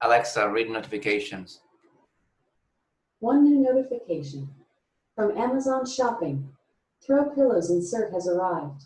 Alexa, read notifications. One new notification. From Amazon Shopping. Throw pillows insert has arrived.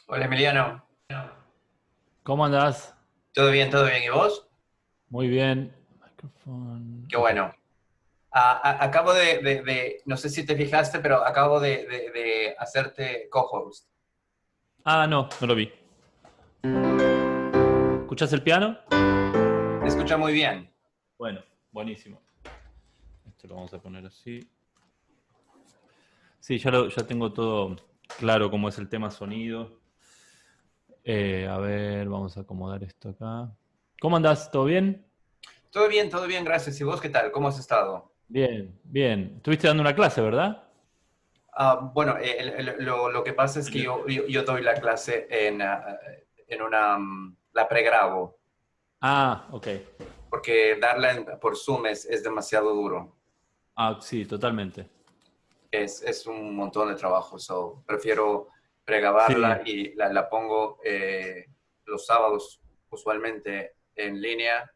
Hola, Emiliano. ¿Cómo andás? ¿Todo bien, todo bien? ¿Y vos? Muy bien. Micrófono. Qué bueno. Acabo no sé si te fijaste, pero acabo de hacerte co-host. Ah, no lo vi. ¿Escuchás el piano? Te escucha muy bien. Bueno, buenísimo. Esto lo vamos a poner así. Sí, ya tengo todo claro cómo es el tema sonido. A ver, vamos a acomodar esto acá. ¿Cómo andás? ¿Todo bien? Todo bien, gracias. ¿Y vos qué tal? ¿Cómo has estado? Bien, bien. Estuviste dando una clase, ¿verdad? Bueno, lo que pasa es que yo doy la clase en la pregrabo, Ah, ok. porque darla por Zoom es demasiado duro. Ah, sí, totalmente. Es un montón de trabajo, so prefiero pregrabarla Sí, y la pongo los sábados usualmente en línea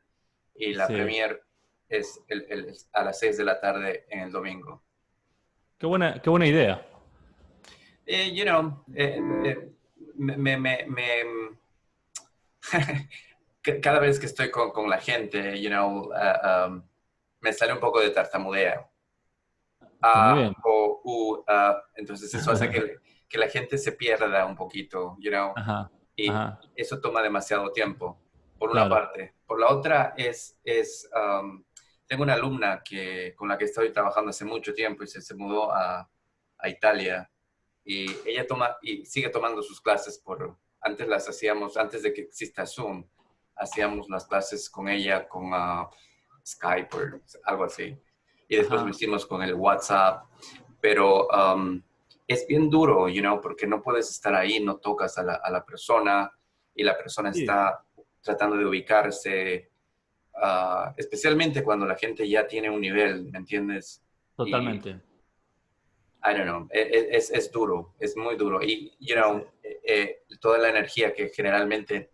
y la sí. premier es a las 6 de la tarde en el domingo. Qué buena idea. You know, me cada vez que estoy con la gente, you know, me sale un poco de tartamudeo. Está muy bien. Entonces eso hace que la gente se pierda un poquito, you know, Ajá, y ajá. eso toma demasiado tiempo, por una Claro. parte. Por la otra tengo una alumna con la que estoy trabajando hace mucho tiempo y se mudó a Italia y ella sigue tomando sus clases antes las hacíamos, antes de que exista Zoom, hacíamos las clases con ella con Skype o algo así. Y después lo hicimos con el WhatsApp. Pero es bien duro, porque no puedes estar ahí, no tocas a la persona y la persona está tratando de ubicarse, especialmente cuando la gente ya tiene un nivel, ¿me entiendes? Totalmente. Y, I don't know, es duro, es muy duro. Y, toda la energía que generalmente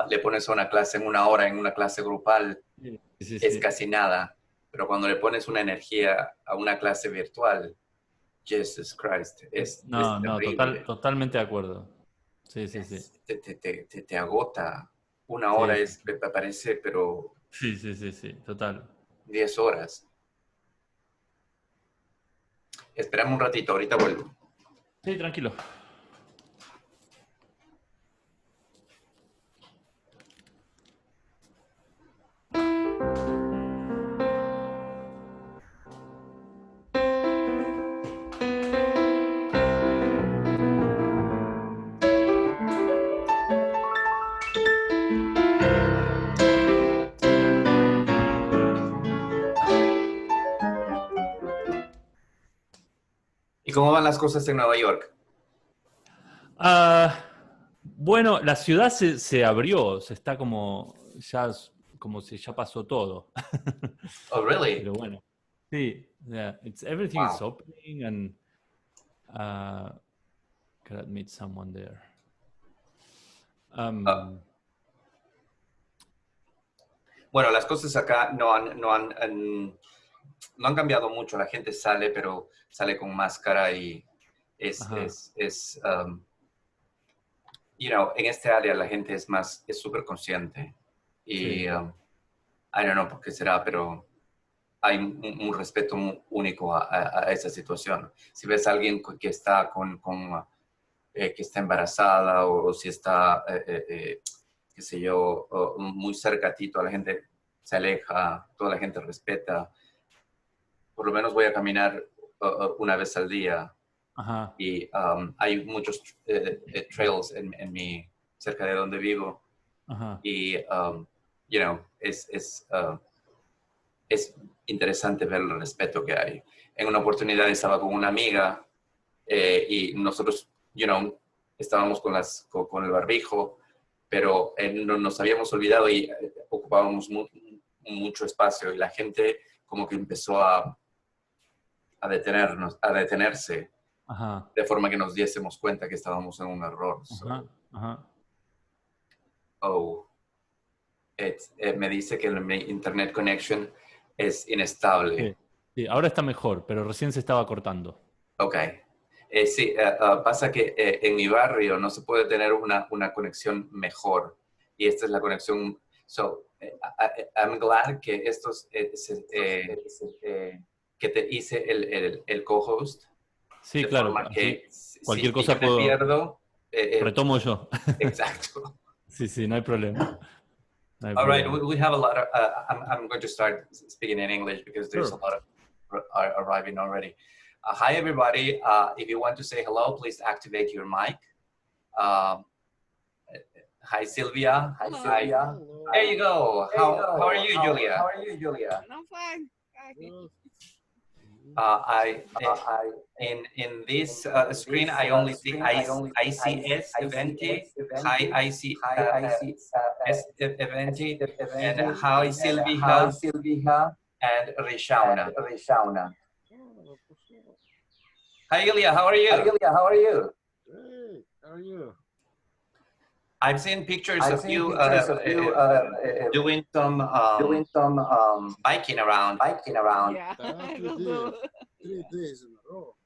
le pones a una clase en una hora, en una clase grupal, es casi nada. Pero cuando le pones una energía a una clase virtual, Jesus Christ, es terrible. Totalmente de acuerdo. Sí. Te agota. Una hora me parece, pero... Sí, total. 10 horas. Esperamos un ratito, ahorita vuelvo. Sí, tranquilo. ¿Y cómo van las cosas en Nueva York? Bueno, la ciudad se abrió, se está como si ya pasó todo. Oh, really? Pero bueno, sí, everything is opening and gotta meet someone there. Bueno, las cosas acá no han cambiado mucho. La gente sale, pero sale con máscara y es en este área la gente es súper consciente. Y I don't know por qué será, pero hay un respeto único a esa situación. Si ves a alguien que está que está embarazada o si está, qué sé yo, muy cerca a ti, toda la gente se aleja, toda la gente respeta. Por lo menos voy a caminar una vez al día. Y hay muchos trails cerca de donde vivo. Y, es interesante ver el respeto que hay. En una oportunidad estaba con una amiga y nosotros, estábamos con el barbijo, pero nos habíamos olvidado y ocupábamos mucho espacio y la gente como que empezó a detenerse, de forma que nos diésemos cuenta que estábamos en un error. Me dice que mi internet connection es inestable. Sí, ahora está mejor, pero recién se estaba cortando. Ok. Sí, pasa que en mi barrio no se puede tener una conexión mejor. Y esta es la conexión. So, I'm glad que que te hice el co-host. Sí, de claro. forma que Cualquier si cosa yo me pierdo... retomo yo. Exacto. Sí, no hay problema. All right, we have a lot of... I'm going to start speaking in English because there's a lot of are arriving already. Hi, everybody. If you want to say hello, please activate your mic. Hi, Sylvia. Hi, Sylvia. There you go. How are you, Julia? How are you, Julia? I'm fine. In this screen, I only see ICS Eventi. Hi, ICS Eventi. And hi, Sylvia. And Rishauna. Hi, Julia. How are you? Hi, Julia. How are you? Hey, how are you? I've seen pictures of you doing some biking around. Yeah. That we did 3 days in a row.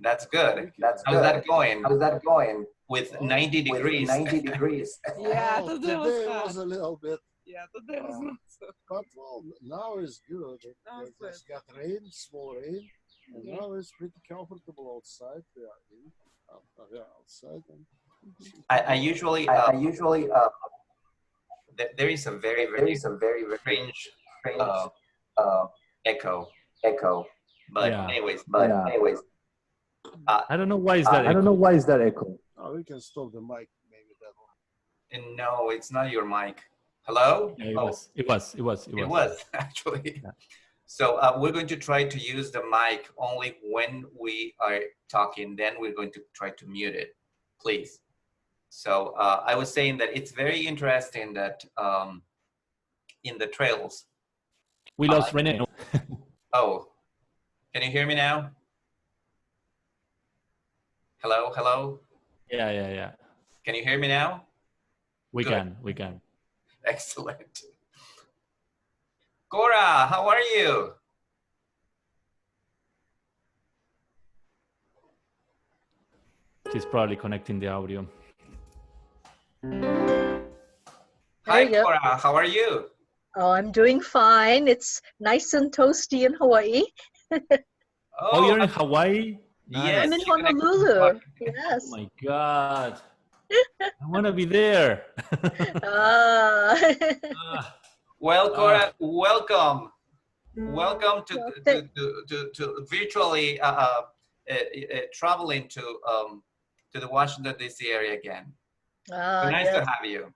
That's good. How's that going? With 90 degrees. 90 degrees. Yeah, Oh, today was today hot. was a little bit, Yeah, today was not so. but well, now it's good. Now it's It's got rain, small rain, and Yeah. now it's pretty comfortable outside. We are in, we are outside. And I usually, there is a very strange echo. But Yeah. anyways, I don't know why is that. I don't know why is that echo. oh, we can stop the mic. Maybe that one. And no, it's not your mic. Hello? Yeah, Oh, it was actually. Yeah. So we're going to try to use the mic only when we are talking. Then we're going to try to mute it, please. So I was saying that it's very interesting that in the trails. We lost Rene. Oh, can you hear me now? Hello, hello? Yeah. Can you hear me now? We Good. can. Excellent. Cora, how are you? She's probably connecting the audio. Hi, Cora, how are you? Oh, I'm doing fine. It's nice and toasty in Hawaii. Oh, you're in Hawaii? Yes. I'm in you connected to Honolulu. Hawaii. Yes. Oh my God. I want to be there. Well, Cora, welcome. Welcome to virtually traveling to the Washington D.C. area again. So nice to have you.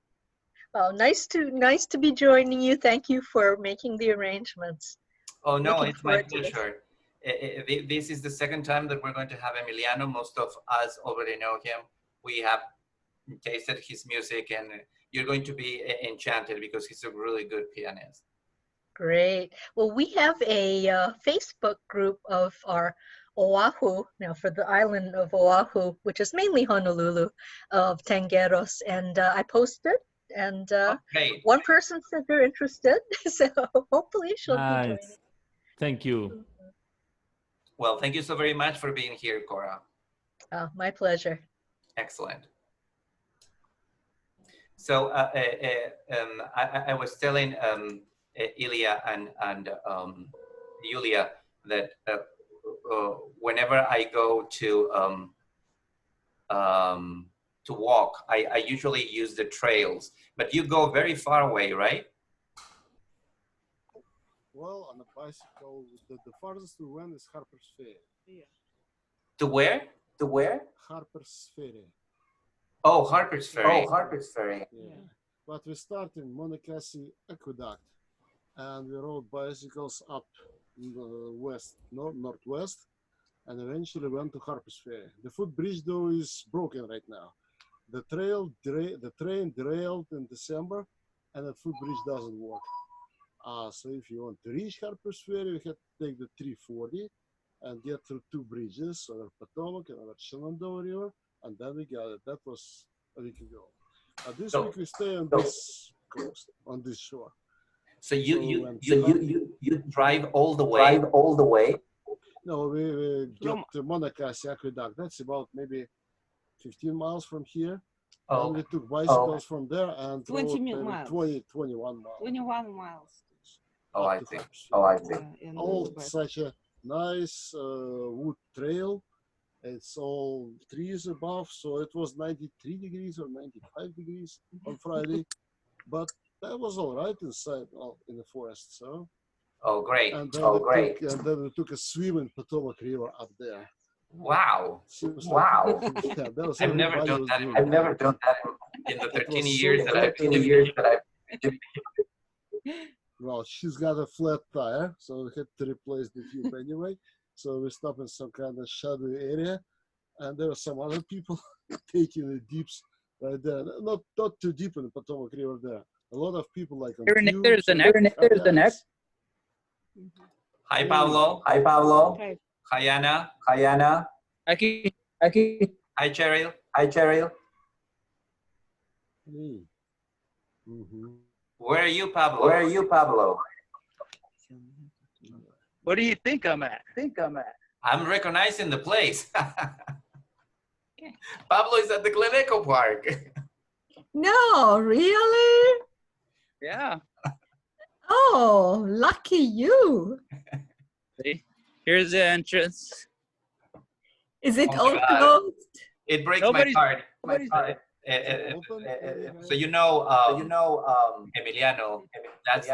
Oh, nice to be joining you. Thank you for making the arrangements. Oh no, Looking it's my forward to this. pleasure. This is the second time that we're going to have Emiliano. Most of us already know him. We have tasted his music, and you're going to be enchanted because he's a really good pianist. Great. Well, we have a Facebook group of our Oahu, now for the island of Oahu, which is mainly Honolulu, of tangueros, and I posted, and one person said they're interested, so hopefully she'll be joining. Thank you. Well, thank you so very much for being here, Cora. Oh, my pleasure. Excellent. So I was telling Ilya and Yulia that whenever I go to walk, I usually use the trails, but you go very far away, right? Well, on a bicycle, the farthest we went is Harper's Ferry. Yeah. To where? To where? Harper's Ferry. Oh, Harper's Ferry. Oh, Harper's Ferry. Yeah. But we started in Monocacy Aqueduct, and we rode bicycles up northwest, and eventually went to Harper's Ferry. The footbridge though is broken right now. The train derailed in December, and the footbridge doesn't work. So if you want to reach Harper's Ferry, you have to take the 340 and get through two bridges, over Potomac and over Shenandoah River, and then we got it. That was a week ago. This week we stay on this coast, on this shore. So you drive all the way? Drive all the way? No, we get to Monocacy Aqueduct. That's about maybe 15 miles from here. Oh. And we took bicycles from there and 20 rode miles. 21 miles. 21 miles. Oh, I see. Oh, I see. All such a nice wood trail. It's all trees above, so it was 93 degrees or 95 degrees on Friday, but that was all right inside, in the forest. So. Oh, great. And then and then we took a swim in Potomac River up there. Wow. Wow. Yeah, I've never done that. I've never done that in the 13 years that I've been Well, she's got a flat tire, so we had to replace the tube anyway. So we stopped in some kind of shadowy area, and there were some other people taking the dips right there. Not too deep in the Potomac River there. A lot of people like on tubes. There's the neck. Hi, Pablo. Hi, Pablo. Hi, Anna. Hi, Anna. Hi, Cheryl. Hi, Cheryl. Where are you, Pablo? Where are you, Pablo? What do you think I'm at? I'm recognizing the place. Pablo is at the Glen Echo Park. No, really? Yeah. Oh, lucky you. See? Here's the entrance. Is it Oh my all closed? It breaks Nobody's- my heart. nobody's there. So you know, Emiliano, that's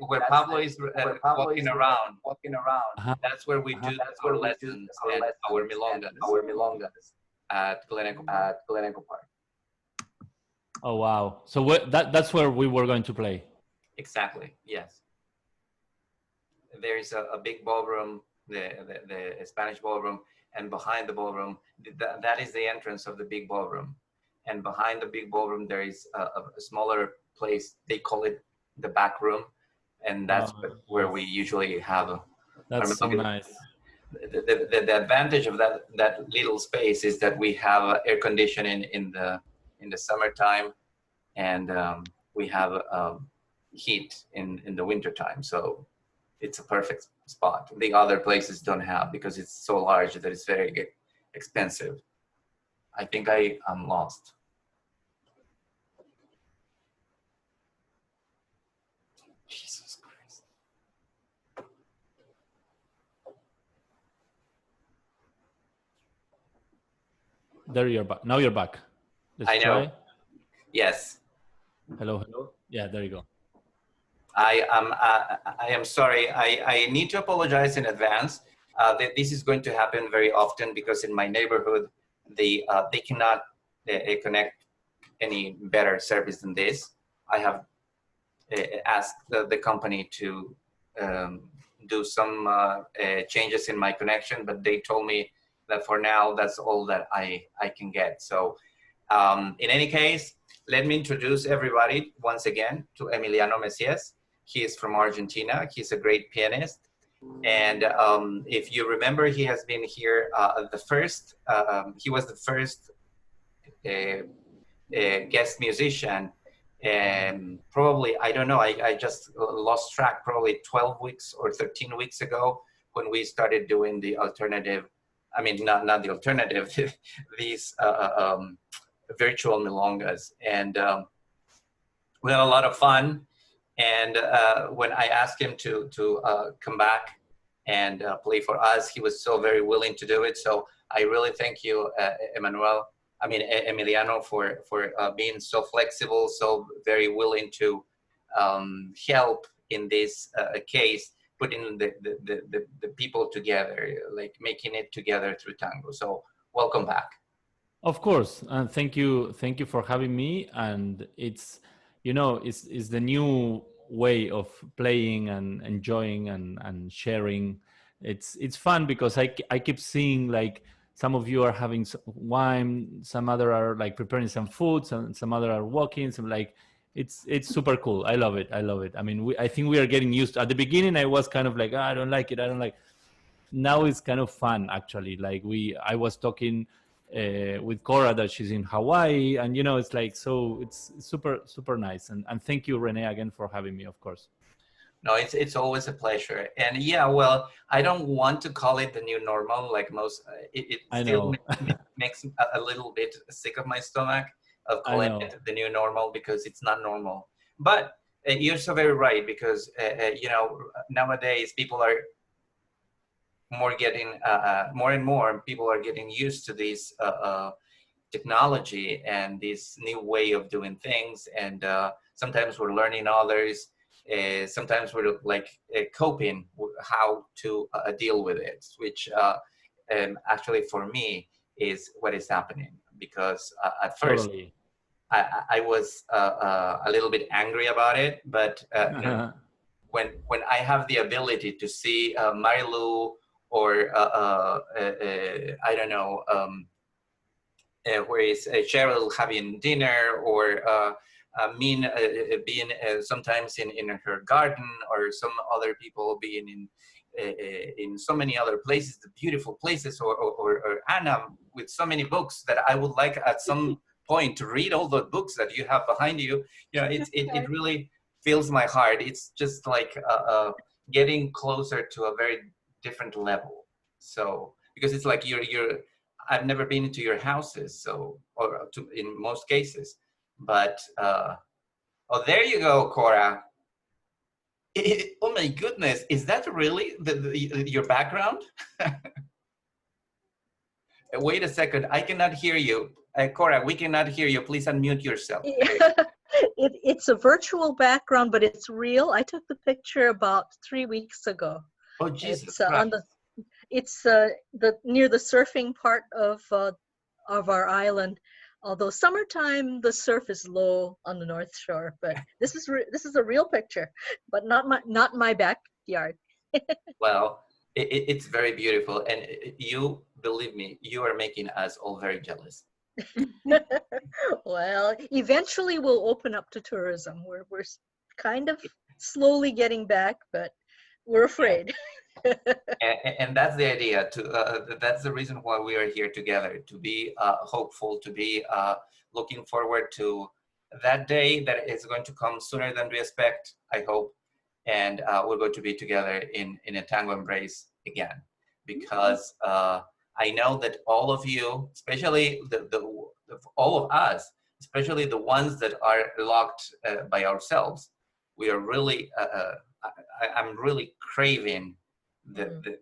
where Pablo is walking around. That's where we do our lessons and our milongas at Glen Echo Park. Oh wow! So that's where we were going to play. Exactly. Yes. There's a big ballroom, the Spanish ballroom, and behind the ballroom, that is the entrance of the big ballroom. And behind the big ballroom, there is a smaller place. They call it the back room, and that's where we usually have That's so nice. The advantage of that little space is that we have air conditioning in the summertime, and we have heat in the wintertime. So it's a perfect spot. The other places don't have, because it's so large that it's very expensive. I think I'm lost. Jesus Christ. There you're back. Now you're back. Let's I know. try. Yes. Hello. Yeah, there you go. I am sorry. I need to apologize in advance. This is going to happen very often, because in my neighborhood, they cannot connect any better service than this. I have asked the company to do some changes in my connection, but they told me that for now, that's all that I can get. So in any case, let me introduce everybody once again to Emiliano Messiez. He is from Argentina. He's a great pianist. And if you remember, he has been here he was the first guest musician. And probably, I don't know, I just lost track, probably 12 weeks or 13 weeks ago, when we started doing the alternative, I mean, not the alternative, these virtual milongas. And we had a lot of fun. And when I asked him to come back and play for us, he was so very willing to do it. So I really thank you, Emiliano, for being so flexible, so very willing to help in this case, putting the people together, like making it together through Tango. So welcome back. Of course, and thank you for having me. And it's the new way of playing and enjoying and sharing. It's fun, because I keep seeing, like, some of you are having wine, some other are like preparing some food, some other are walking, some like it's super cool. I love it. I mean, I think we are getting used to. At the beginning, I was kind of like, I don't like it. Now it's kind of fun, actually. Like I was talking with Cora, that she's in Hawaii, and it's like, so it's super nice. And thank you, Renee, again, for having me, of course. No, it's always a pleasure. And yeah, well, I don't want to call it the new normal, like most. It still makes a little bit sick of my stomach of calling it the new normal, because it's not normal. But you're so very right, because nowadays people are more and more people are getting used to this technology and this new way of doing things. And sometimes we're learning others. Sometimes we're like coping how to deal with it, which actually for me is what is happening. Because at first totally. I was a little bit angry about it, but when I have the ability to see Marilu or I don't know, where is Cheryl having dinner, or Min being sometimes in her garden, or some other people being in so many other places, the beautiful places, or Anna with so many books that I would like at some point to read all the books that you have behind you. It really fills my heart. It's just like getting closer to a very different level. So because it's like I've never been into your houses, so in most cases, but oh, there you go, Cora. Oh my goodness, is that really your background? Wait a second, I cannot hear you. Cora, we cannot hear you. Please unmute yourself. It's a virtual background, but it's real. I took the picture about 3 weeks ago. Oh, Jesus It's near the surfing part of our island. Although summertime, the surf is low on the North Shore, but this is a real picture, but not my backyard. Well, it's very beautiful, and you believe me, you are making us all very jealous. Well, eventually we'll open up to tourism. We're kind of slowly getting back, but we're afraid. And that's the idea. That's the reason why we are here together, to be hopeful, to be looking forward to that day that is going to come sooner than we expect, I hope. And we're going to be together in a tango embrace again, because I know that all of you, especially all of us, especially the ones that are locked by ourselves, we are really, I'm really craving the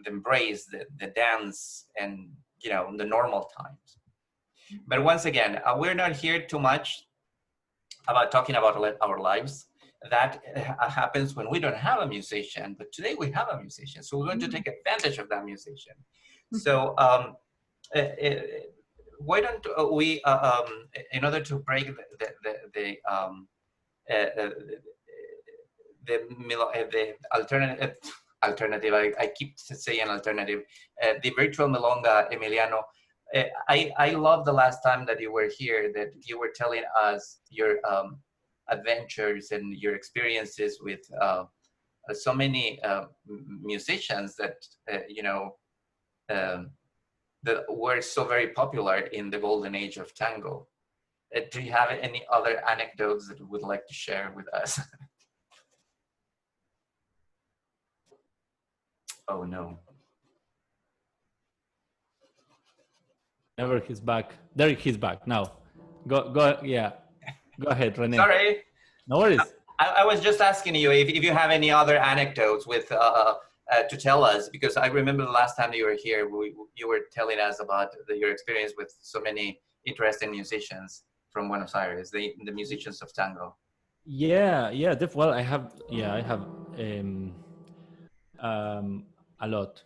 embrace, the dance, and the normal times. But once again, we're not here too much about talking about our lives. That happens when we don't have a musician, but today we have a musician, so we're going to take advantage of that musician. So why don't we, in order to break the alternative, I keep saying alternative, the virtual Milonga, Emiliano. I love the last time that you were here, that you were telling us your adventures and your experiences with so many musicians that that were so very popular in the golden age of tango. Do you have any other anecdotes that you would like to share with us? Oh no. Never he's back. There he's back now. Go. Yeah. Go ahead, Rene. Sorry. No worries. I was just asking you if you have any other anecdotes with to tell us, because I remember the last time you were here, you were telling us about your experience with so many interesting musicians from Buenos Aires, the musicians of tango. Yeah. Well, I have a lot.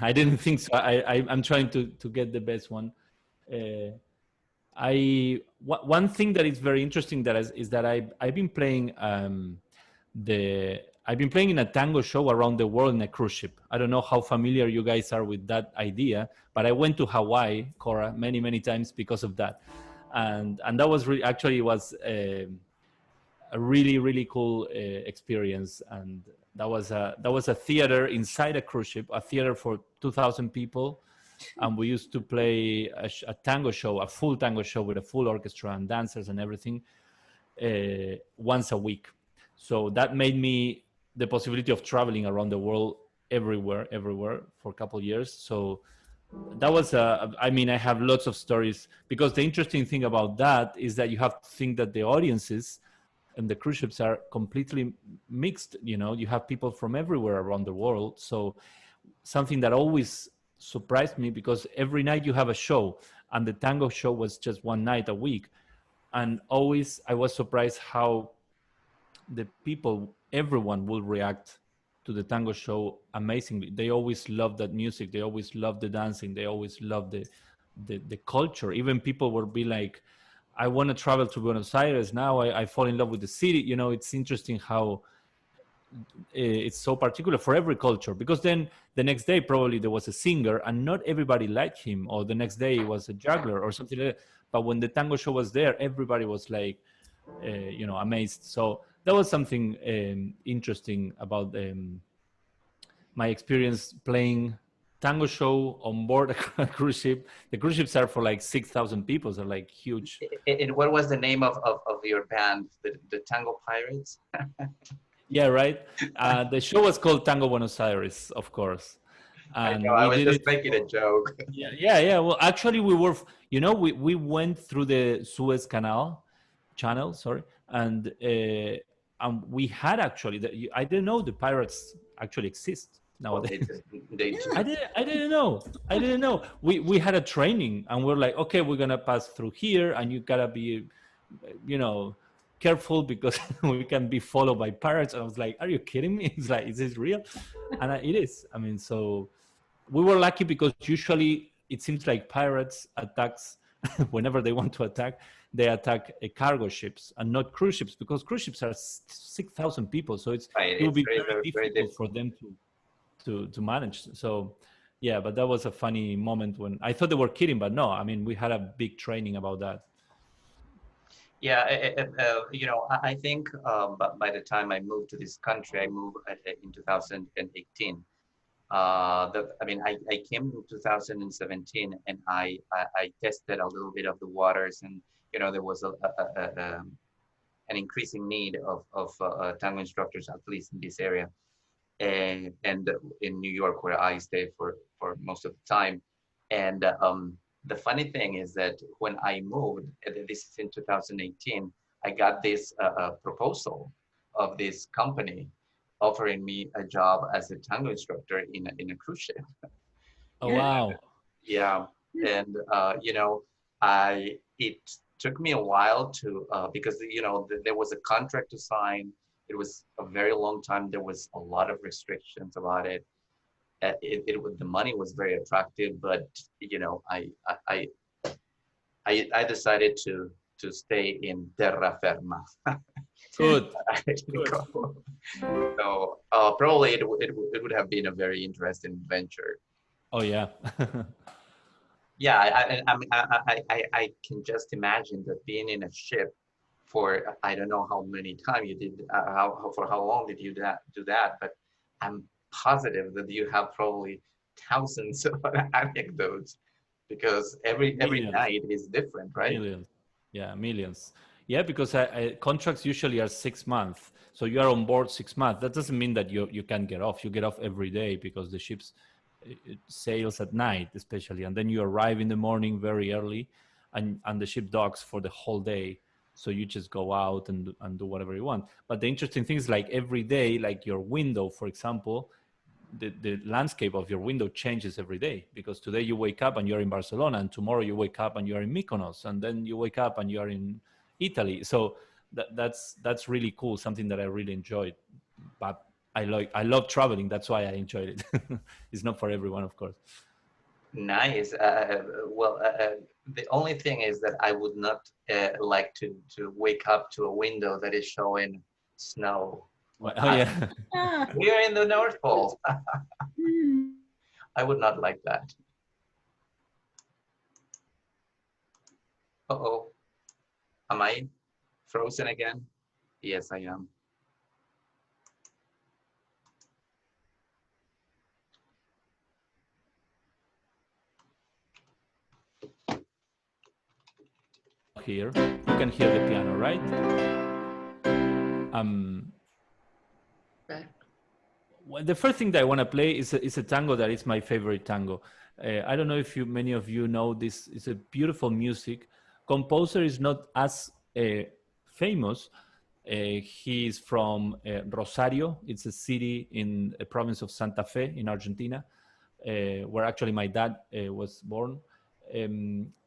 I didn't think so. I'm trying to get the best one. One thing that is very interesting is that I've been playing in a tango show around the world in a cruise ship. I don't know how familiar you guys are with that idea, but I went to Hawaii, Cora, many times because of that, and that was was a really cool experience. And that was a theater inside a cruise ship, a theater for 2,000 people. And we used to play a tango show, a full tango show with a full orchestra and dancers and everything once a week. So that made me the possibility of traveling around the world everywhere for a couple of years. So that was I have lots of stories, because the interesting thing about that is that you have to think that the audiences and the cruise ships are completely mixed. You have people from everywhere around the world. So something that always surprised me, because every night you have a show, and the tango show was just one night a week, and always I was surprised how the people, everyone will react to the tango show amazingly. They always love that music, they always love the dancing, they always love the culture. Even people will be like, I want to travel to Buenos Aires now, I fall in love with the city. It's interesting how it's so particular for every culture, because then the next day probably there was a singer and not everybody liked him, or the next day it was a juggler or something like that. But when the tango show was there, everybody was like amazed. So that was something interesting about my experience playing tango show on board a cruise ship. The cruise ships are for like 6,000 people. They're like huge. And what was the name of your band? The Tango Pirates? Yeah, right. The show was called Tango Buenos Aires, of course. And I was just making a joke. Yeah. Well, actually, we were, we went through the Suez channel, sorry, and we had actually, I didn't know the pirates actually exist nowadays. They do. I didn't know. We had a training, and we're like, okay, we're gonna pass through here, and you gotta be, careful, because we can be followed by pirates. And I was like, are you kidding me? It's like, is this real? And it is. So we were lucky, because usually it seems like pirates attacks whenever they want to attack, they attack cargo ships and not cruise ships, because cruise ships are 6,000 people. So it would be very difficult for them to manage. So yeah, but that was a funny moment when I thought they were kidding, but no, I mean, we had a big training about that. Yeah, I think by the time I moved to this country, I moved in 2018. I came in 2017, and I tested a little bit of the waters, and there was an increasing need of tango instructors, at least in this area, and in New York, where I stayed for most of the time. And the funny thing is that when I moved, this is in 2018, I got this proposal of this company offering me a job as a tango instructor in a cruise ship. Oh, wow. Yeah, and it took me a while to because there was a contract to sign. It was a very long time. There was a lot of restrictions about it. The money was very attractive, but I decided to stay in terra firma. Good. So probably it would have been a very interesting adventure. Oh yeah. Yeah, I can just imagine that being in a ship for I don't know how many times you did, for how long did you do that, but I'm positive that you have probably thousands of anecdotes, because every night is different, right? Millions. Yeah, millions. Yeah, because contracts usually are 6 months. So you are on board 6 months. That doesn't mean that you can get off. You get off every day, because the ships it sails at night, especially. And then you arrive in the morning very early, and the ship docks for the whole day. So you just go out and do whatever you want. But the interesting thing is, like, every day, like your window, for example, the landscape of your window changes every day, because today you wake up and you're in Barcelona, and tomorrow you wake up and you're in Mykonos, and then you wake up and you're in Italy. So that's really cool, something that I really enjoyed. But I love traveling. That's why I enjoyed it. It's not for everyone, of course. Nice. The only thing is that I would not like to wake up to a window that is showing snow. Oh yeah. We're in the North Pole. I would not like that. Uh-oh. Am I frozen again? Yes, I am. Here, you can hear the piano, right? Well, the first thing that I want to play is a tango that is my favorite tango. I don't know if many of you know this. It's a beautiful music. Composer is not as famous. He is from Rosario. It's a city in the province of Santa Fe in Argentina, where actually my dad was born.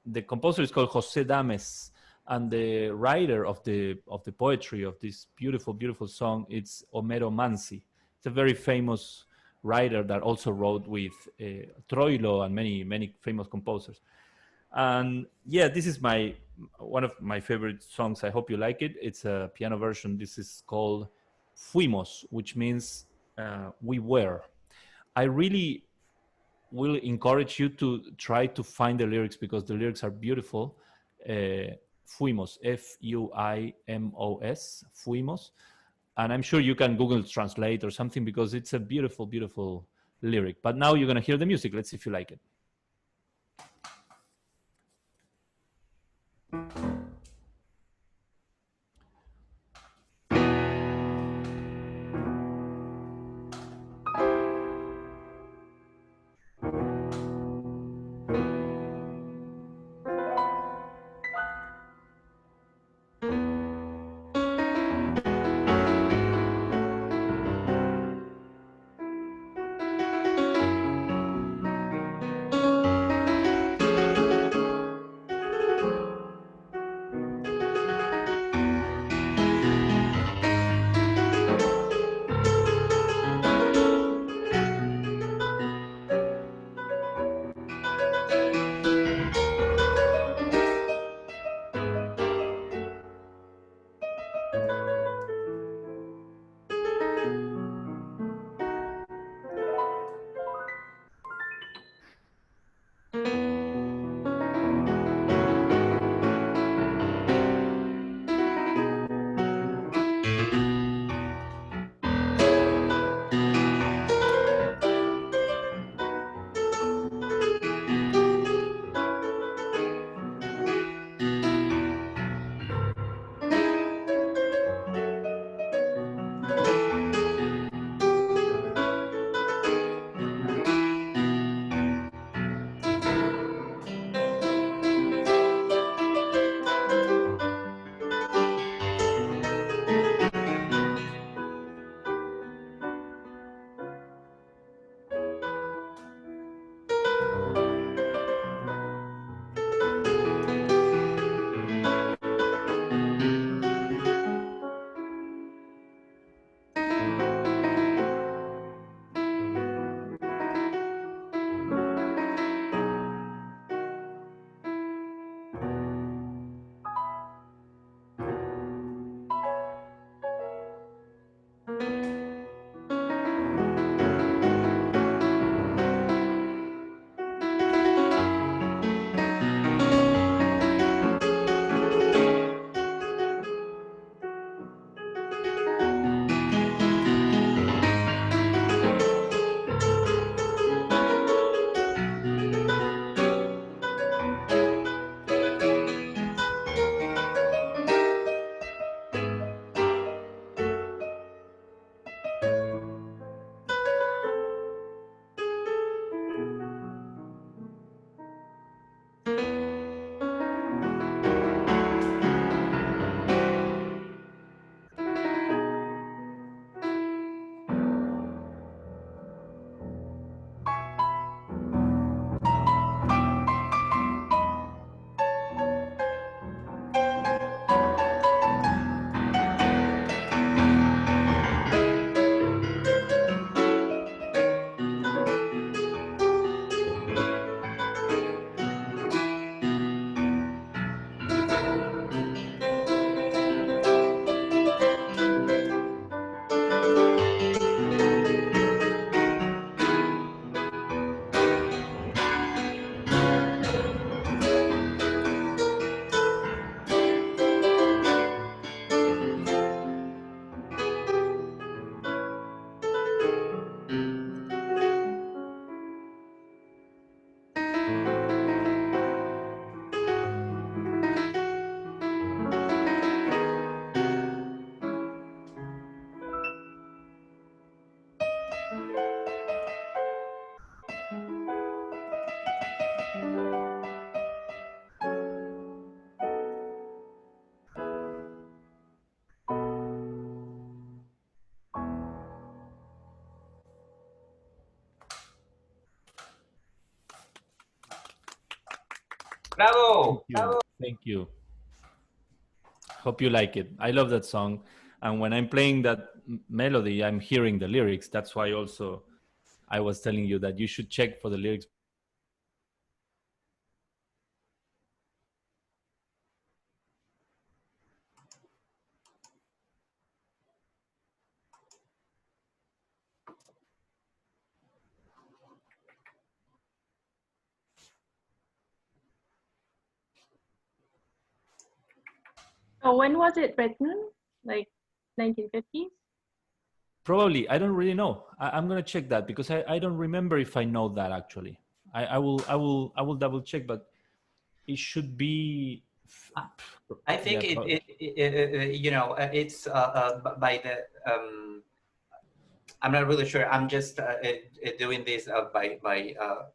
The composer is called José Dames, and the writer of the poetry of this beautiful song, it's Homero Manzi. It's a very famous writer that also wrote with Troilo and many famous composers. And yeah, this is one of my favorite songs. I hope you like it. It's a piano version. This is called Fuimos, which means we were. I really will encourage you to try to find the lyrics, because the lyrics are beautiful. Fuimos, Fuimos, Fuimos. And I'm sure you can Google Translate or something, because it's a beautiful lyric. But now you're going to hear the music. Let's see if you like it. Bravo! Thank you. Hope you like it. I love that song. And when I'm playing that melody, I'm hearing the lyrics. That's why also I was telling you that you should check for the lyrics. So when was it written? Like 1950s? Probably. I don't really know. I'm going to check that because I don't remember if I know that actually. I will double check, but it should be. I think it's by the. I'm not really sure. I'm just doing this by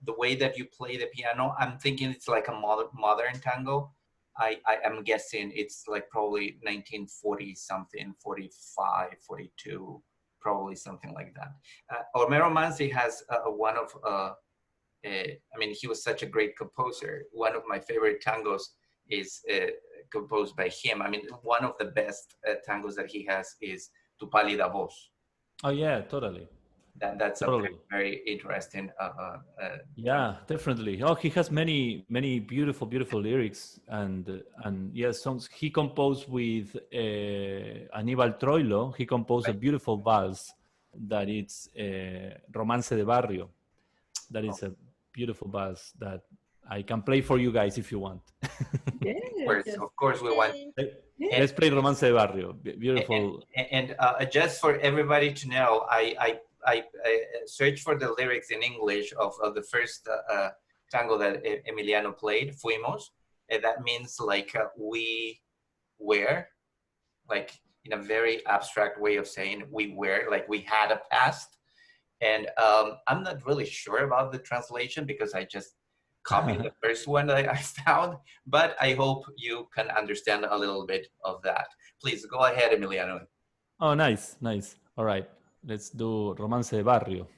the way that you play the piano. I'm thinking it's like a modern tango. I am guessing it's like probably 1940 something, 45, 42, probably something like that. Homero Manzi has one of. I mean, he was such a great composer. One of my favorite tangos is composed by him. I mean, one of the best tangos that he has is Tu pálida voz. Oh yeah, totally. That's totally. a very interesting. Yeah, definitely. Oh, he has many beautiful lyrics and yes, songs. He composed with Aníbal Troilo. He composed a beautiful valse that it's Romance de Barrio. That is a beautiful valse that I can play for you guys if you want. Of course, we want. Let's play Romance de Barrio. Beautiful. And just for everybody to know, I searched for the lyrics in English of the first tango that Emiliano played, Fuimos. And that means like we were, like in a very abstract way of saying we were, like we had a past. And I'm not really sure about the translation because I just copied the first one that I found, but I hope you can understand a little bit of that. Please go ahead, Emiliano. Oh, nice. All right, let's do Romance de Barrio.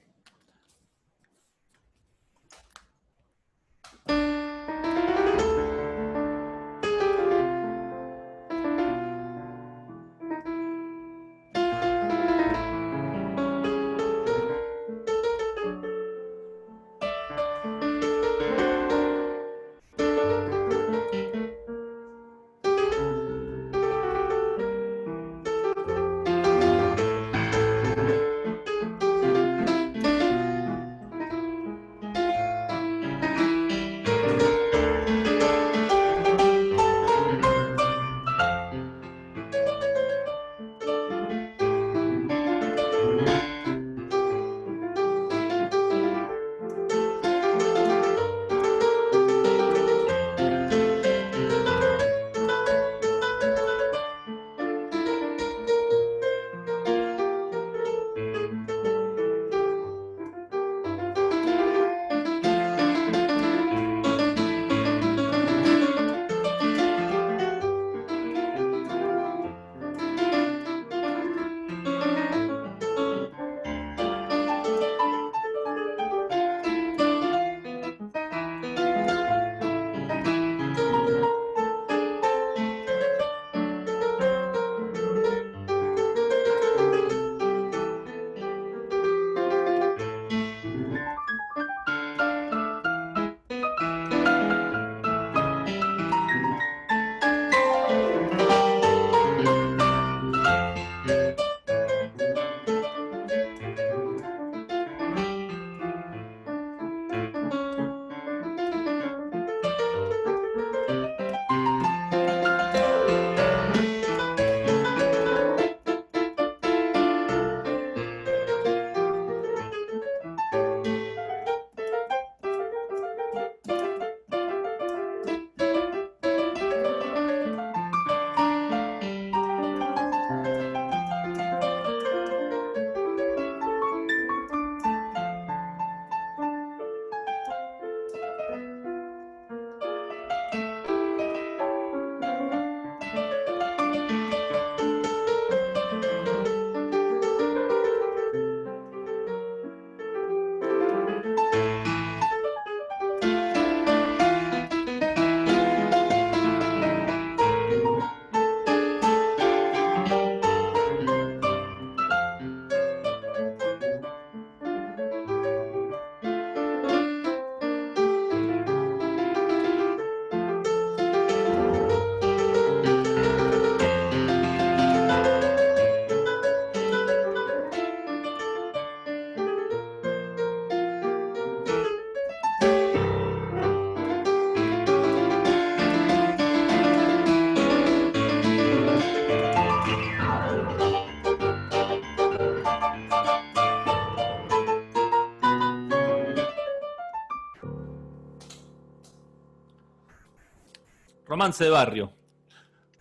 Romance de Barrio.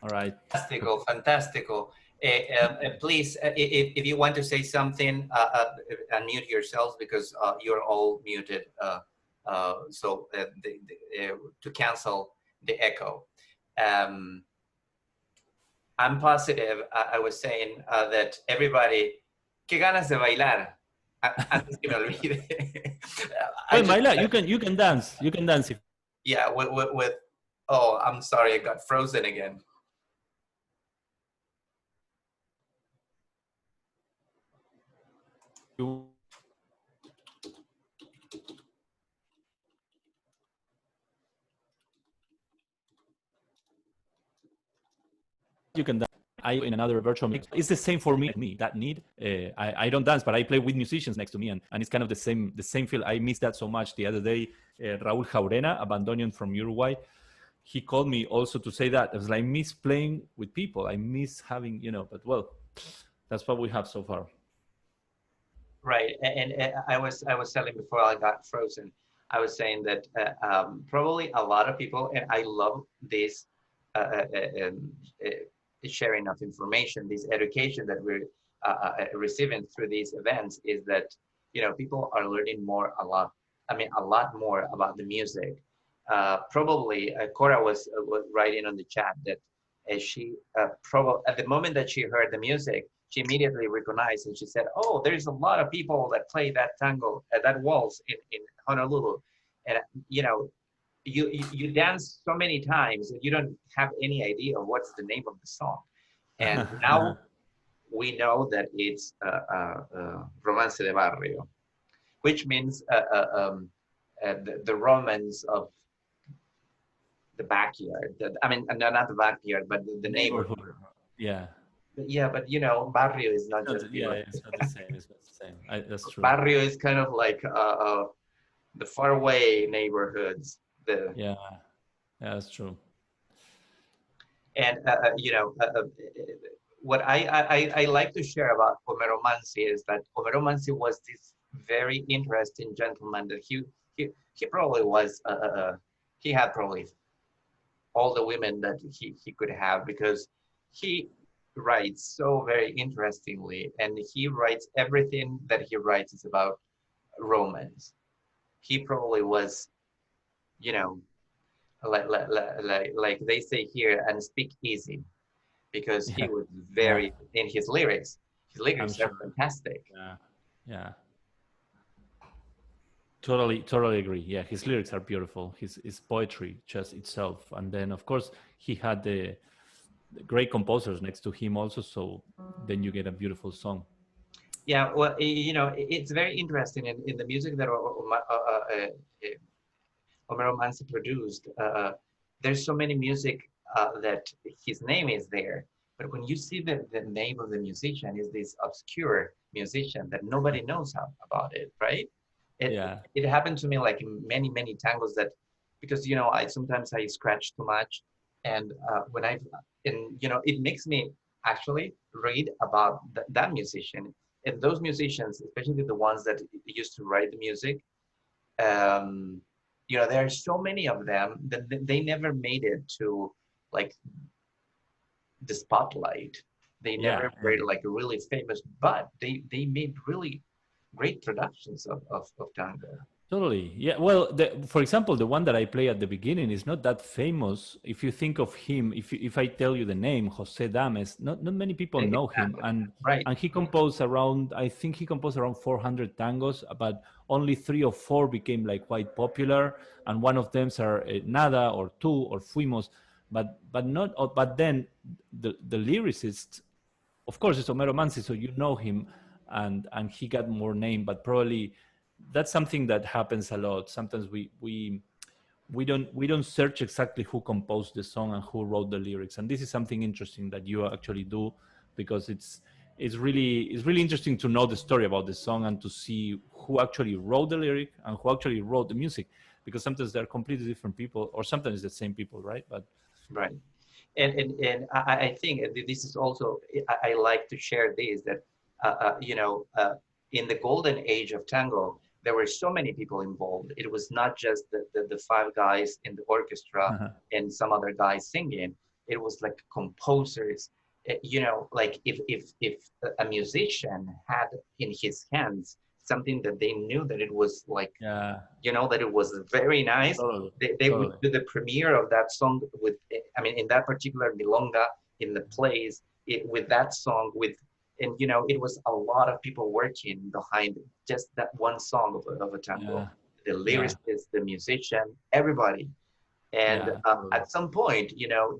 All right. Fantastico, fantastico. Please, if you want to say something, unmute yourselves because you're all muted. So to cancel the echo. I'm positive, I was saying that everybody, qué ganas de bailar. Antes que me olvide. Well, you can dance. You can dance. Yeah, with oh, I'm sorry, I got frozen again. You can dance. I in another virtual mix. It's the same for me. That need. I don't dance, but I play with musicians next to me, and it's kind of the same feel. I miss that so much. The other day, Raúl Jaurena, a bandoneon from Uruguay, he called me also to say that. I was like, I miss playing with people. I miss having, but well, that's what we have so far. Right, and I was telling before I got frozen. I was saying that probably a lot of people, and I love this sharing of information, this education that we're receiving through these events, is that people are learning a lot more about the music. Probably Cora was writing on the chat that she probably at the moment that she heard the music, she immediately recognized, and she said, "Oh, there's a lot of people that play that tango, that waltz in Honolulu," and you dance so many times that you don't have any idea of what's the name of the song, and now we know that it's Romance de Barrio, which means the romance of the backyard. I mean, no, not the backyard, but the neighborhood. Yeah. Yeah, but barrio is not just it's not the same. It's not the same. That's true. Barrio is kind of like the faraway neighborhoods. Yeah, that's true. And what I like to share about Homero Mansi is that Homero Mansi was this very interesting gentleman that he probably was he had probably all the women that he could have, because he writes so very interestingly, and he writes everything that he writes is about romance. He probably was, like they say here, and speak easy, because he was very in his lyrics. His lyrics are fantastic. Yeah. Totally agree. Yeah, his lyrics are beautiful. His poetry just itself, and then of course he had the great composers next to him also, so then you get a beautiful song. Yeah, well, it's very interesting in the music that Homero Mansi produced. There's so many music that his name is there, but when you see the name of the musician is this obscure musician that nobody knows about it, right? It happened to me like in many tangos, that because I sometimes scratch too much, and it makes me actually read about that musician, and those musicians, especially the ones that used to write the music. There are so many of them that they never made it to like the spotlight. They never were like really famous, but they made really great productions of tango. Totally. Yeah. Well, for example, the one that I play at the beginning is not that famous. If you think of him, if I tell you the name, Jose Dames, not many people know him. And he composed around, I think he composed around 400 tangos, but only 3 or 4 became like quite popular. And one of them are Nada or Tu or Fuimos, but then the lyricist, of course, it's Homero Mansi, so you know him, and he got more name, but probably that's something that happens a lot. Sometimes we don't search exactly who composed the song and who wrote the lyrics, and this is something interesting that you actually do, because it's really interesting to know the story about the song and to see who actually wrote the lyric and who actually wrote the music, because sometimes they're completely different people, or sometimes the same people, right? But right. And I think this is also, I like to share this, that in the golden age of tango, there were so many people involved. It was not just the five guys in the orchestra and some other guys singing. It was like composers. You know, like if a musician had in his hands something that they knew that it was like, you know, that it was very nice, they would do the premiere of that song with, I mean, in that particular Milonga, in the plays, with that song, with, and you know, it was a lot of people working behind just that one song of a tango. The lyricist, the musician, everybody. And at some point, you know,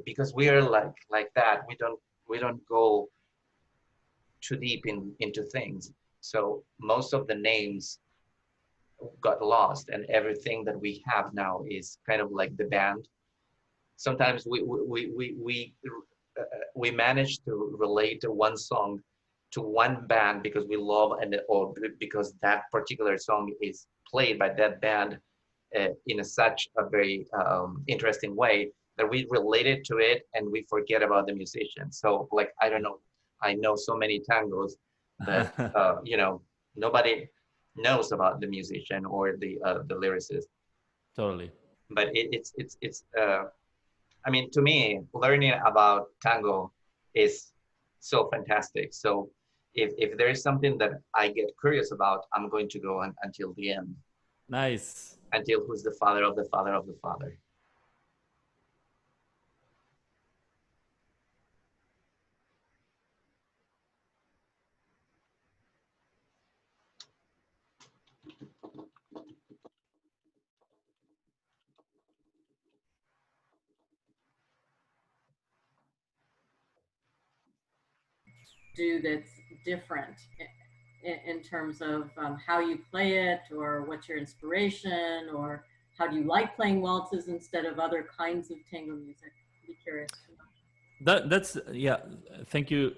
because we are like that, we don't go too deep into things. So most of the names got lost, and everything that we have now is kind of like the band. Sometimes we manage to relate to one song to one band because we love, and or because that particular song is played by that band in such a very interesting way that we related to it and we forget about the musician. So like, I don't know, I know so many tangos that you know, nobody knows about the musician or the lyricist. Totally. But it's I mean, to me, learning about tango is so fantastic. So if there is something that I get curious about, I'm going to go until the end. Nice. Until who's the father of the father of the father. Do that's different in terms of how you play it, or what's your inspiration, or how do you like playing waltzes instead of other kinds of tango music? I'd be curious to know. That's yeah. Thank you,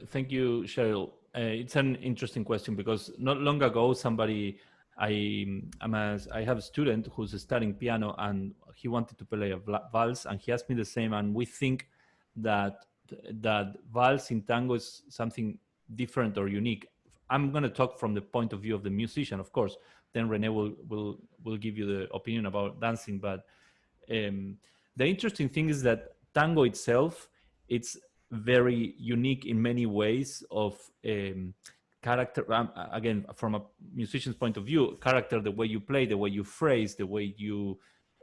Cheryl. It's an interesting question because not long ago, somebody I have a student who's studying piano and he wanted to play a valse, and he asked me the same. And we think that valse in tango is something different or unique. I'm going to talk from the point of view of the musician, of course. Then Rene will give you the opinion about dancing. But the interesting thing is that tango itself, it's very unique in many ways of character. Again, from a musician's point of view, character, the way you play, the way you phrase, the way you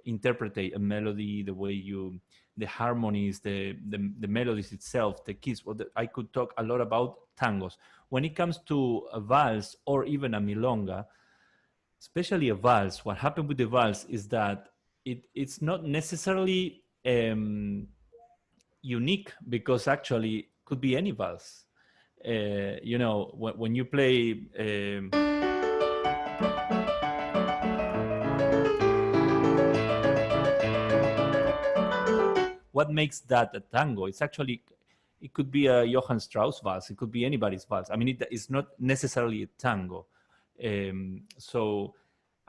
interpret a melody, the way you, the harmonies, the melodies itself, the keys. Well, I could talk a lot about tangos. When it comes to a valse or even a milonga, especially a valse, what happened with the valse is that it's not necessarily unique, because actually could be any valse. You know, when you play what makes that a tango? It's actually, it could be a Johann Strauss valse, it could be anybody's valse. I mean, it's not necessarily a tango. So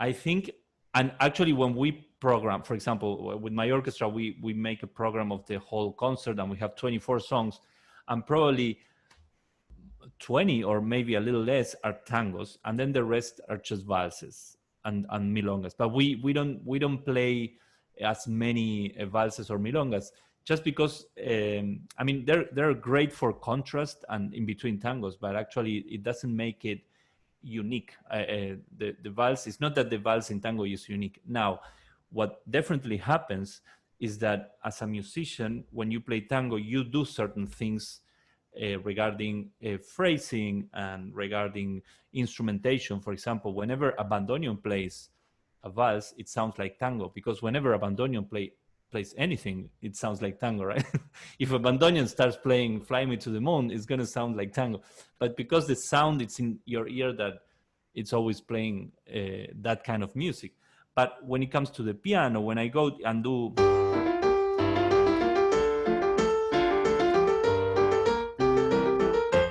I think, and actually when we program, for example, with my orchestra, we make a program of the whole concert, and we have 24 songs, and probably 20 or maybe a little less are tangos, and then the rest are just valses and milongas. But we don't play as many valses or milongas, just because I mean, they're great for contrast and in between tangos, but actually it doesn't make it unique. The valse, it's not that the valse in tango is unique. Now, what definitely happens is that as a musician, when you play tango, you do certain things regarding phrasing and regarding instrumentation. For example, whenever a bandoneon plays a valse, it sounds like tango, because whenever a bandoneon plays anything, it sounds like tango, right? If a bandoneon starts playing Fly Me to the Moon, it's going to sound like tango. But because the sound, it's in your ear, that it's always playing that kind of music. But when it comes to the piano, when I go and do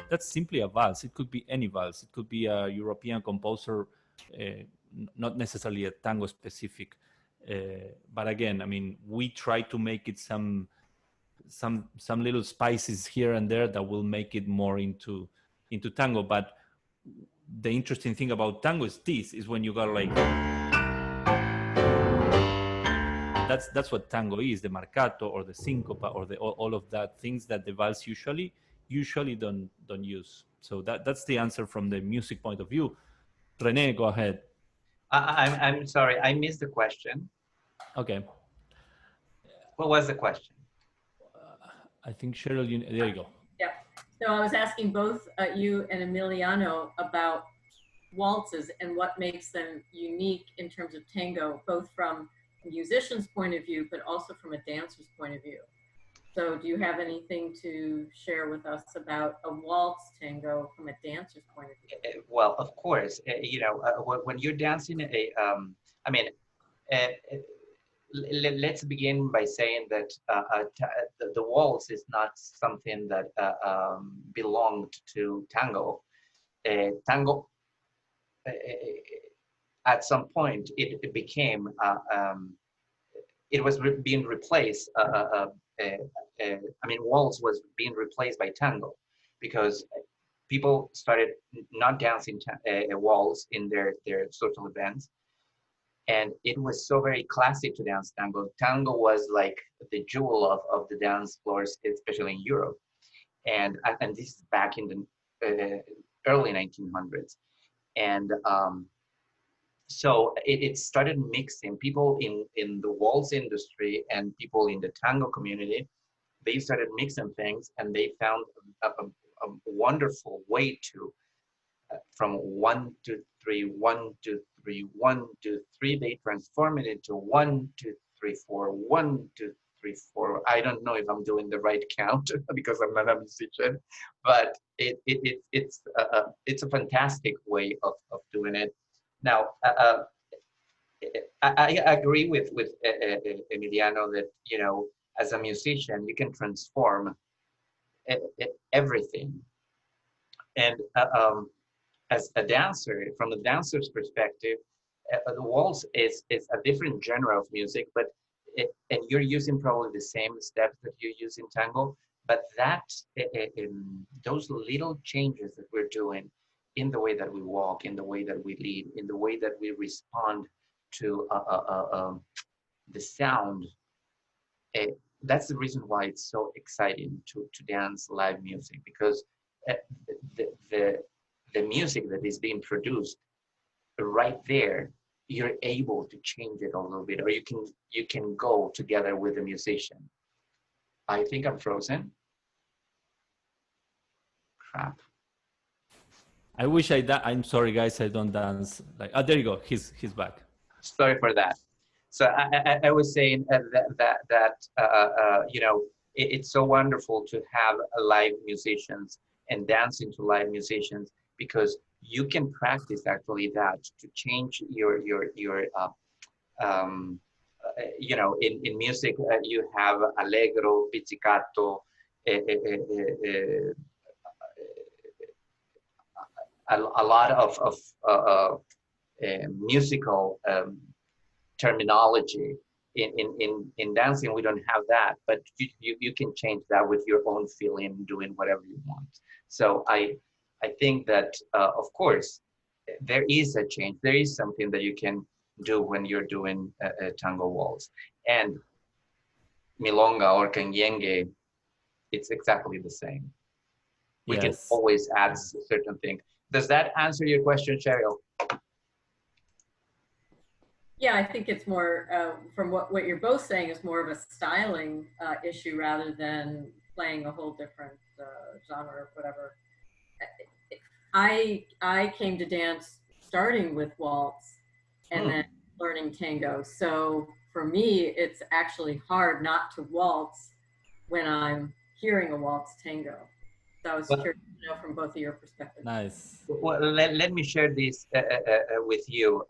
that's simply a valse. It could be any valse. It could be a European composer, not necessarily a tango specific. But again, I mean, we try to make it some little spices here and there that will make it more into tango. But the interesting thing about tango is this, is when you got like, that's what tango is, the marcato or the syncopa or the all of that things that the vals usually don't use. So that's the answer from the music point of view. Rene, go ahead. I'm sorry, I missed the question. Okay. What was the question? I think Cheryl, there you go. Yeah. So I was asking both you and Emiliano about waltzes and what makes them unique in terms of tango, both from a musician's point of view, but also from a dancer's point of view. So do you have anything to share with us about a waltz tango from a dancer's point of view? Well, of course, you know, when you're dancing I mean, let's begin by saying that the waltz is not something that belonged to tango. Tango, at some point, it became, it was being replaced. I mean, waltz was being replaced by tango because people started not dancing waltz in their social events. And it was so very classic to dance tango. Tango was like the jewel of the dance floors, especially in Europe. And this is back in the early 1900s. And so it started mixing people in the waltz industry and people in the tango community. They started mixing things, and they found a wonderful way to, from 1, 2, 3, 1, 2, 3, 1, 2, 3, they transform it into 1, 2, 3, 4, 1, 2, 3, 4. I don't know if I'm doing the right count because I'm not a musician, but it's a fantastic way of doing it. Now, I agree with Emiliano that, you know, as a musician, you can transform everything. And as a dancer, from the dancer's perspective, the waltz is a different genre of music, but and you're using probably the same steps that you use in tango, but that those little changes that we're doing in the way that we walk, in the way that we lead, in the way that we respond to the sound, that's the reason why it's so exciting to dance live music, because the music that is being produced right there, you're able to change it a little bit, or you can go together with the musician. I think I'm frozen. Crap. I wish I'm sorry, guys. I don't dance like. Oh, there you go. He's back. Sorry for that. So I was saying that you know, it's so wonderful to have live musicians and dancing to live musicians, because you can practice actually that to change your you know, in music you have allegro, pizzicato, a lot of musical terminology. In dancing, we don't have that, but you can change that with your own feeling, doing whatever you want. So I think that of course there is a change. There is something that you can do when you're doing a tango waltz, and milonga or canyengue, it's exactly the same. We can always add certain things. Does that answer your question, Cheryl? Yeah, I think it's more, from what you're both saying, is more of a styling issue rather than playing a whole different genre or whatever. I came to dance starting with waltz and then learning tango. So for me, it's actually hard not to waltz when I'm hearing a waltz tango. So I was curious to know from both of your perspectives. Nice. Well, let me share this with you.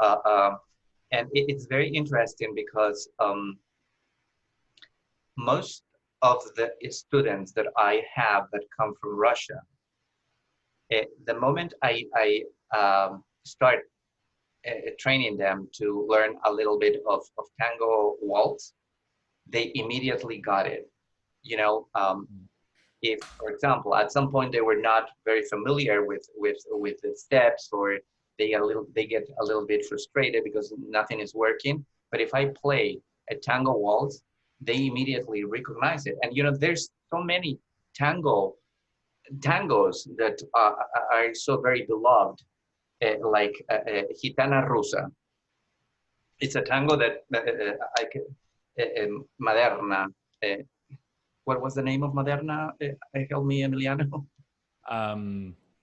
And it's very interesting because most of the students that I have that come from Russia, the moment I start training them to learn a little bit of tango waltz, they immediately got it. You know, if, for example, at some point they were not very familiar with the steps, or they get a little bit frustrated because nothing is working. But if I play a tango waltz, they immediately recognize it. And there's so many tangos that are so very beloved, like Gitana Rusa. It's a tango that I could, Maderna. What was the name of Maderna? Help me, Emiliano.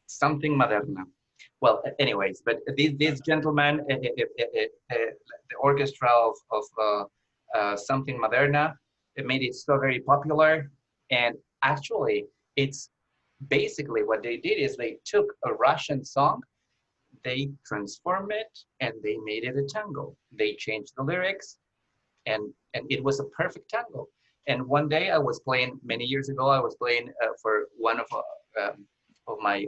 Something Maderna. Well, anyways, but this gentleman, the orchestra of something Maderna, it made it so very popular. And actually, it's basically what they did is they took a Russian song, they transformed it, and they made it a tango. They changed the lyrics, and it was a perfect tango. And one day I was playing, many years ago, I was playing for one of my,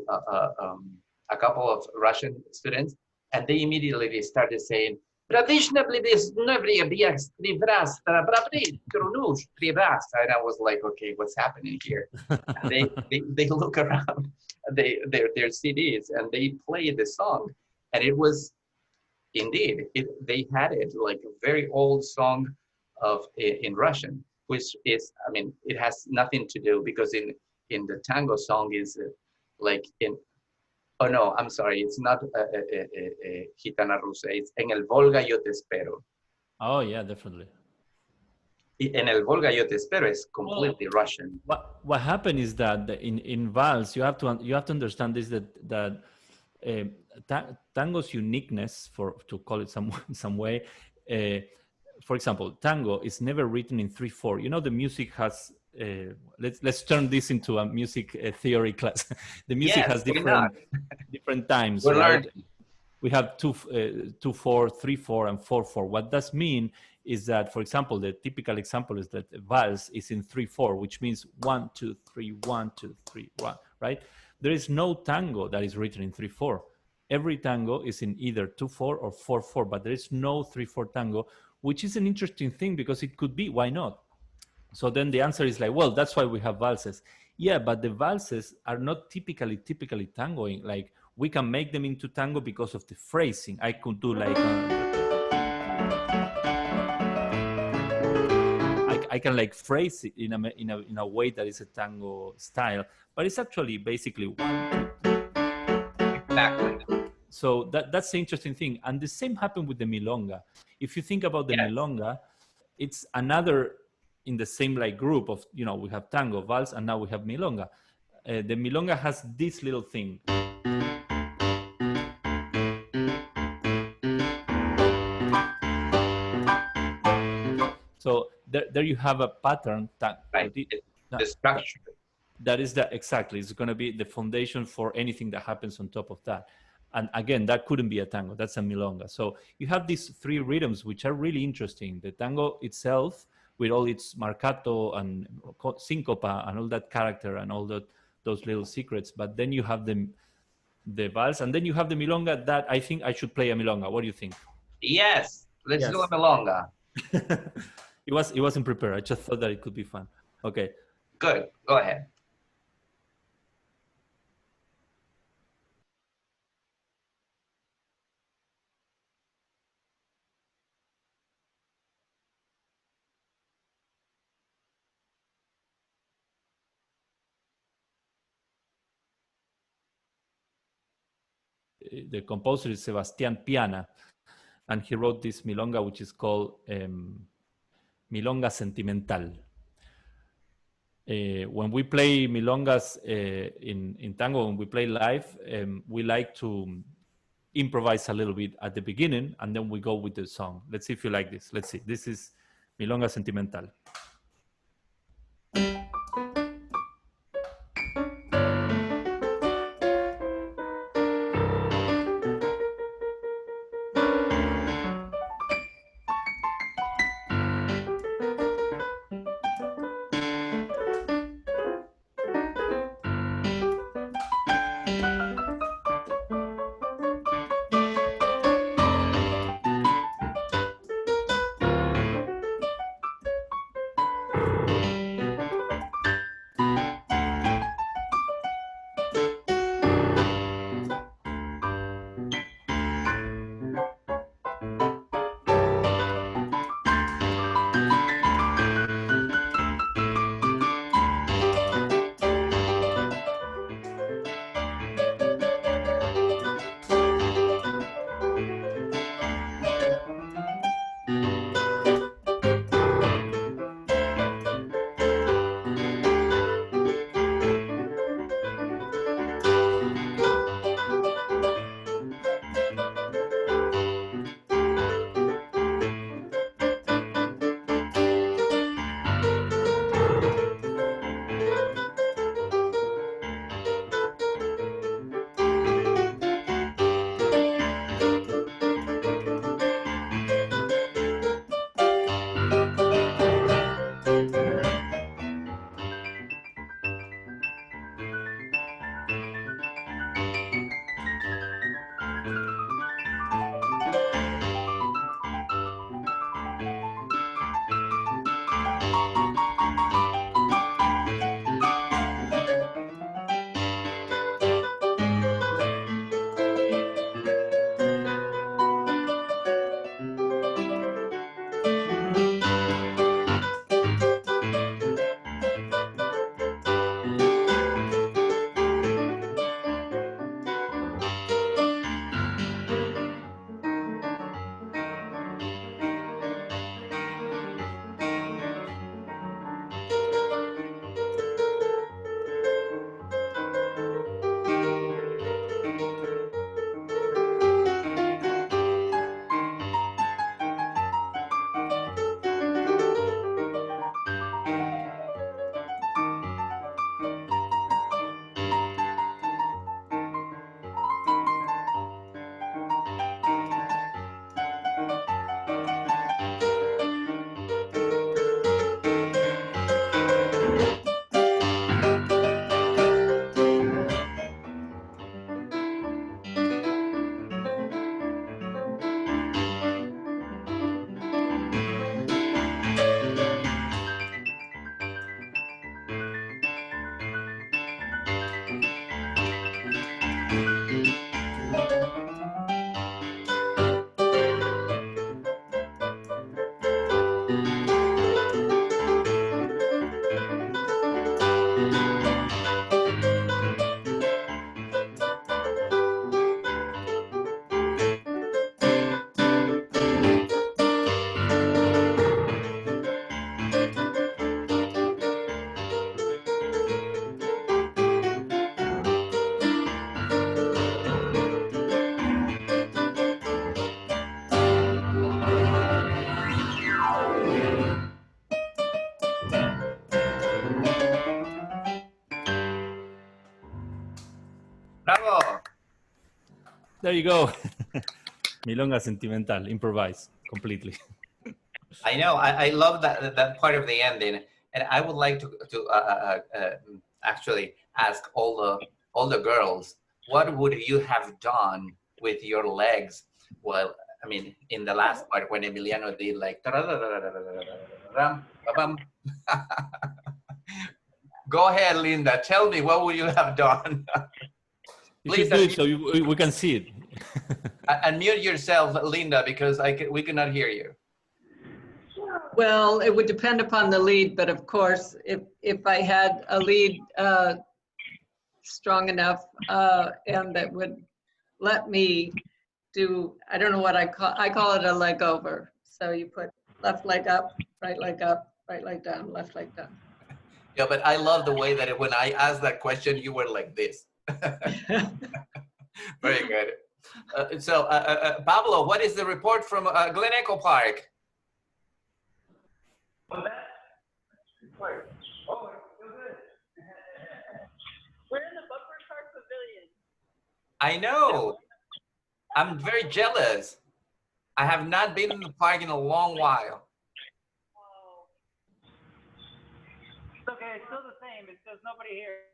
a couple of Russian students, and they immediately started saying, and I was like, okay, what's happening here? And they look around their CDs and they play the song, and it was indeed, they had it like a very old song in Russian, which is, I mean, it has nothing to do, because in the tango song is like in, oh no, I'm sorry, it's not Gitana Rusa, it's En el Volga yo te espero. Oh yeah, definitely. En el Volga yo te espero is completely Russian. What happened is that in vals, you have to understand this, that tango's uniqueness, to call it some way, for example, tango is never written in 3/4. The music has let's turn this into a music theory class. The music has different times, right? We have 2/4, 3/4, and 4/4. What does mean is that, for example, the typical example is that a vals is in 3/4, which means 1, 2, 3, 1, 2, 3, 1, right? There is no tango that is written in 3/4. Every tango is in either 2/4 or 4/4, but there is no 3/4 tango, which is an interesting thing, because it could be, why not? So then the answer is like, well, that's why we have valses. Yeah, but the valses are not typically tangoing. Like, we can make them into tango because of the phrasing. I could do like, I can like phrase it in a way that is a tango style, but it's actually basically one. Exactly. So that's the interesting thing. And the same happened with the milonga. If you think about the milonga, it's another in the same like group of, we have tango, vals, and now we have milonga. The milonga has this little thing. So there you have a pattern. Right. The structure. That is exactly. It's going to be the foundation for anything that happens on top of that. And again, that couldn't be a tango. That's a milonga. So you have these three rhythms, which are really interesting. The tango itself, with all its marcato and syncopa and all that character and all those little secrets. But then you have the vals, and then you have the milonga. That I think I should play a milonga. What do you think? Yes, let's do a milonga. It wasn't prepared. I just thought that it could be fun. Okay. Good. Go ahead. The composer is Sebastián Piana, and he wrote this milonga, which is called Milonga Sentimental. When we play milongas in tango, when we play live, we like to improvise a little bit at the beginning, and then we go with the song. Let's see if you like this. Let's see. This is Milonga Sentimental. Bravo. There you go. Milonga sentimental, improvise completely. I know. I love that part of the ending, and I would like to actually ask all the girls, what would you have done with your legs? Well, I mean, in the last part when Emiliano did like go ahead, Linda. Tell me, what would you have done? You Please should do it so we can see it. unmute yourself, Linda, because we cannot hear you. Well, it would depend upon the lead, but of course, if I had a lead strong enough and that would let me do, I don't know what I call it a leg over. So you put left leg up, right leg down, left leg down. Yeah, but I love the way that when I asked that question, you were like this. Very good. Pablo, what is the report from Glen Echo Park? We're in the Bumper Car Pavilion. I know. I'm very jealous. I have not been in the park in a long while. It's okay, it's still the same. It's just nobody here.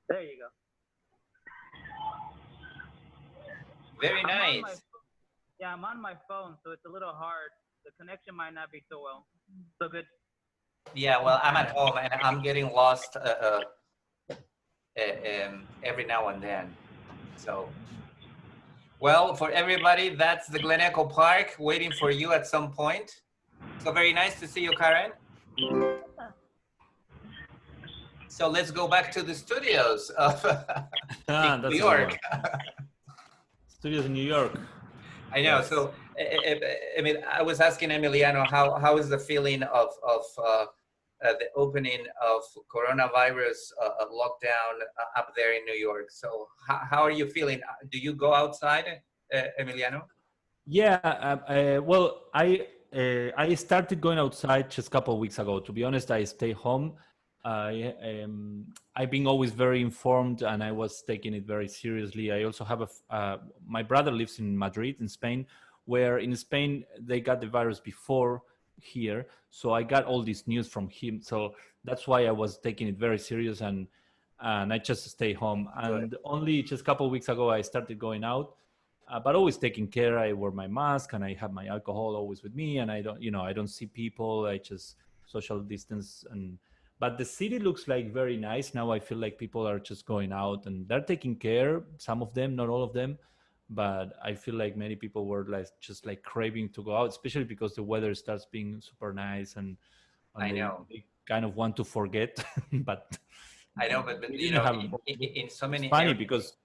There you go. Very nice. I'm on my phone, so it's a little hard. The connection might not be so well. So good. Yeah, well, I'm at home and I'm getting lost every now and then. So, well, for everybody, that's the Glen Echo Park waiting for you at some point. So very nice to see you, Karen. So let's go back to the studios of New York. Studios in New York. I know. Yes. So, I mean, I was asking Emiliano, how is the feeling of the opening of coronavirus lockdown up there in New York? So how are you feeling? Do you go outside, Emiliano? Yeah, well, I started going outside just a couple of weeks ago. To be honest, I stay home. I've been always very informed, and I was taking it very seriously. I also have my brother lives in Madrid, in Spain, where in Spain they got the virus before here. So I got all this news from him. So that's why I was taking it very serious, and I just stay home. And only just a couple of weeks ago I started going out. But always taking care. I wear my mask and I have my alcohol always with me, and I don't see people. I just social distance. But the city looks like very nice now. I feel like people are just going out and they're taking care. Some of them, not all of them, but I feel like many people were just craving to go out, especially because the weather starts being super nice, and I know they kind of want to forget. But I know, but you know, in so many it's funny areas, because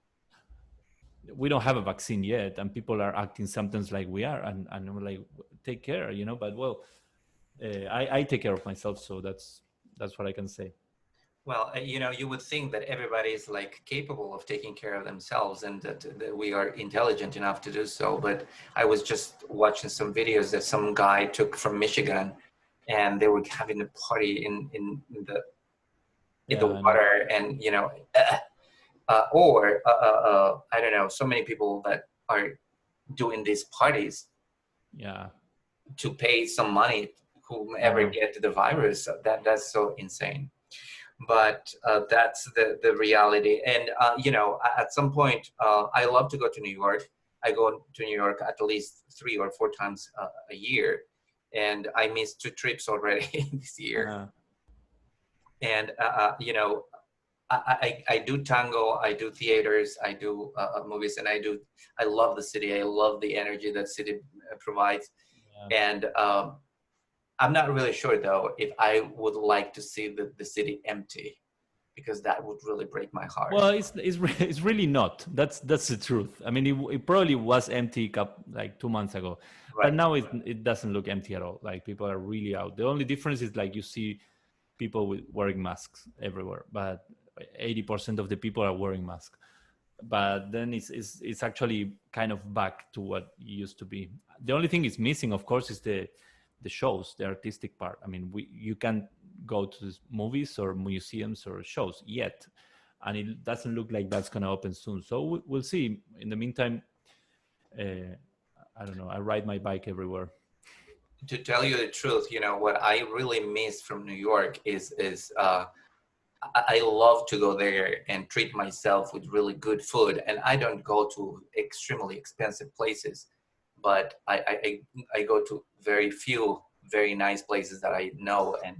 we don't have a vaccine yet, and people are acting sometimes like we are, and we're like, take care, but well, I take care of myself, so that's what I can say. Well, you would think that everybody is capable of taking care of themselves, and that we are intelligent enough to do so. But I was just watching some videos that some guy took from Michigan, and they were having a party in the water, and or I don't know, so many people that are doing these parties to pay some money, whomever get the virus. That's so insane. But that's the reality. And at some point, I love to go to New York. I go to New York at least 3 or 4 times a year, and I missed 2 trips already this year. And I do tango, I do theaters, I do movies, and I love the city. I love the energy that city provides. And I'm not really sure though if I would like to see the city empty. because that would really break my heart. Well, it's really not. That's the truth. I mean, it probably was empty like 2 months ago, but now it doesn't look empty at all. Like people are really out. The only difference is like you see people wearing masks everywhere, but 80% of the people are wearing masks. But then it's actually kind of back to what it used to be. The only thing is missing, of course, is the shows, the artistic part. I mean, you can't go to movies or museums or shows yet, and it doesn't look like that's going to open soon. So we'll see. In the meantime, I don't know. I ride my bike everywhere. To tell you the truth, you know, what I really miss from New York is I love to go there and treat myself with really good food. And I don't go to extremely expensive places, but I go to very few very nice places that I know. And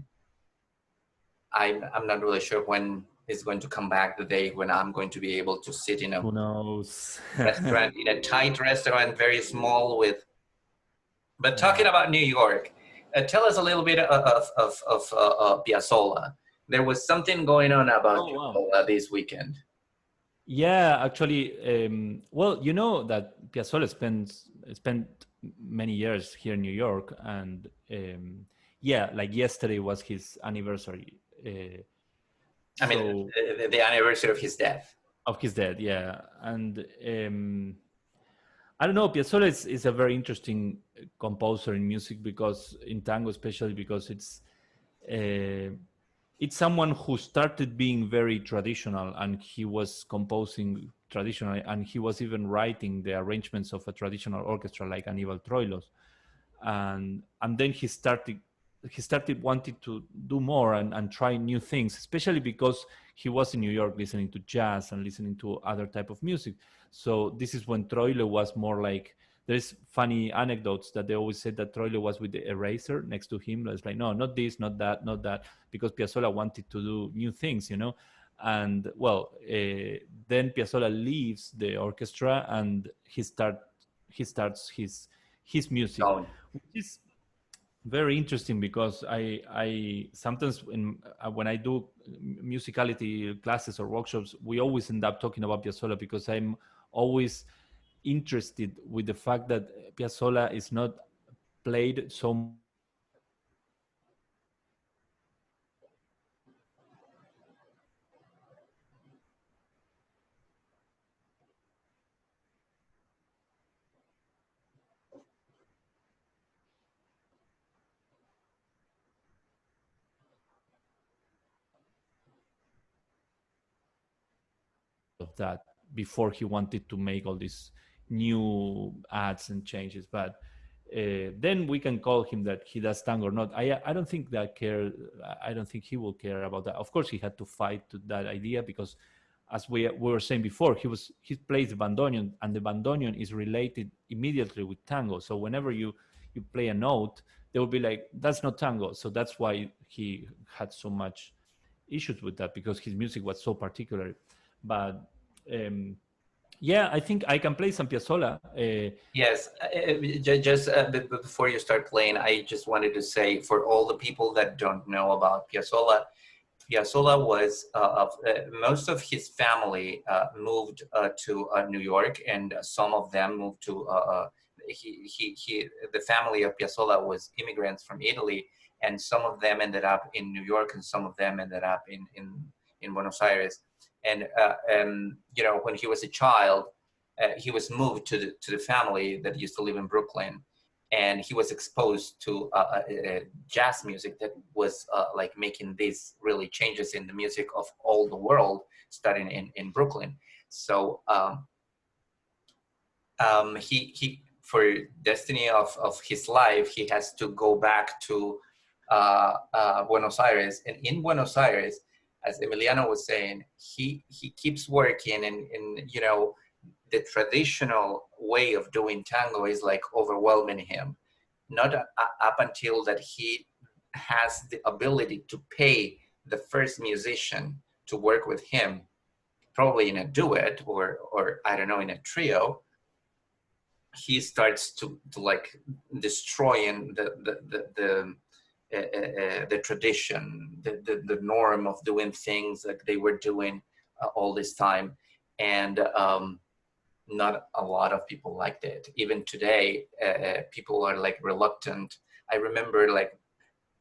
I'm not really sure when is going to come back the day when I'm going to be able to sit in a Who knows? restaurant, in a tight restaurant, very small with. But talking about New York, tell us a little bit of Piazzolla. There was something going on about Piazzolla this weekend. Yeah, actually, well, you know that Piazzolla spent many years here in New York, and yeah, like yesterday was his anniversary. I mean, the anniversary of his death. Of his death, yeah, and I don't know. Piazzolla is a very interesting composer in music, because in tango especially, because it's someone who started being very traditional, and he was composing traditionally, and he was even writing the arrangements of a traditional orchestra like Aníbal Troilo's, and then he started wanting to do more and try new things, especially because he was in New York listening to jazz and listening to other type of music. So this is when Troilo was more like, there's funny anecdotes that they always said that Troilo was with the eraser next to him. It's like, no, not this, not that, not that, because Piazzolla wanted to do new things, you know? And well, then Piazzolla leaves the orchestra and he starts his music, which is very interesting, because I sometimes when I do musicality classes or workshops, we always end up talking about Piazzolla, because I'm always interested with the fact that Piazzolla is not played so of that before he wanted to make all these new ads and changes. But then we can call him that he does tango or not. I don't think that care. I don't think he will care about that. Of course, he had to fight to that idea, because as we were saying before, he plays the bandoneon, and the bandoneon is related immediately with tango. So whenever you play a note, they will be like, that's not tango. So that's why he had so much issues with that, because his music was so particular. But yeah, I think I can play some Piazzolla. Yes, just before you start playing, I just wanted to say, for all the people that don't know about Piazzolla, Piazzolla was, most of his family moved to New York, and some of them moved to, the family of Piazzolla was immigrants from Italy, and some of them ended up in New York, and some of them ended up in Buenos Aires. And you know, when he was a child, he was moved to the family that used to live in Brooklyn, and he was exposed to jazz music that was like making these really changes in the music of all the world, starting in Brooklyn. So he for destiny of his life, he has to go back to Buenos Aires, and in Buenos Aires, as Emiliano was saying, he keeps working, and you know, the traditional way of doing tango is like overwhelming him. Not up until that he has the ability to pay the first musician to work with him, probably in a duet or I don't know, in a trio, he starts to like destroying the tradition, the norm of doing things like they were doing all this time. And not a lot of people liked it. Even today, people are like reluctant. I remember like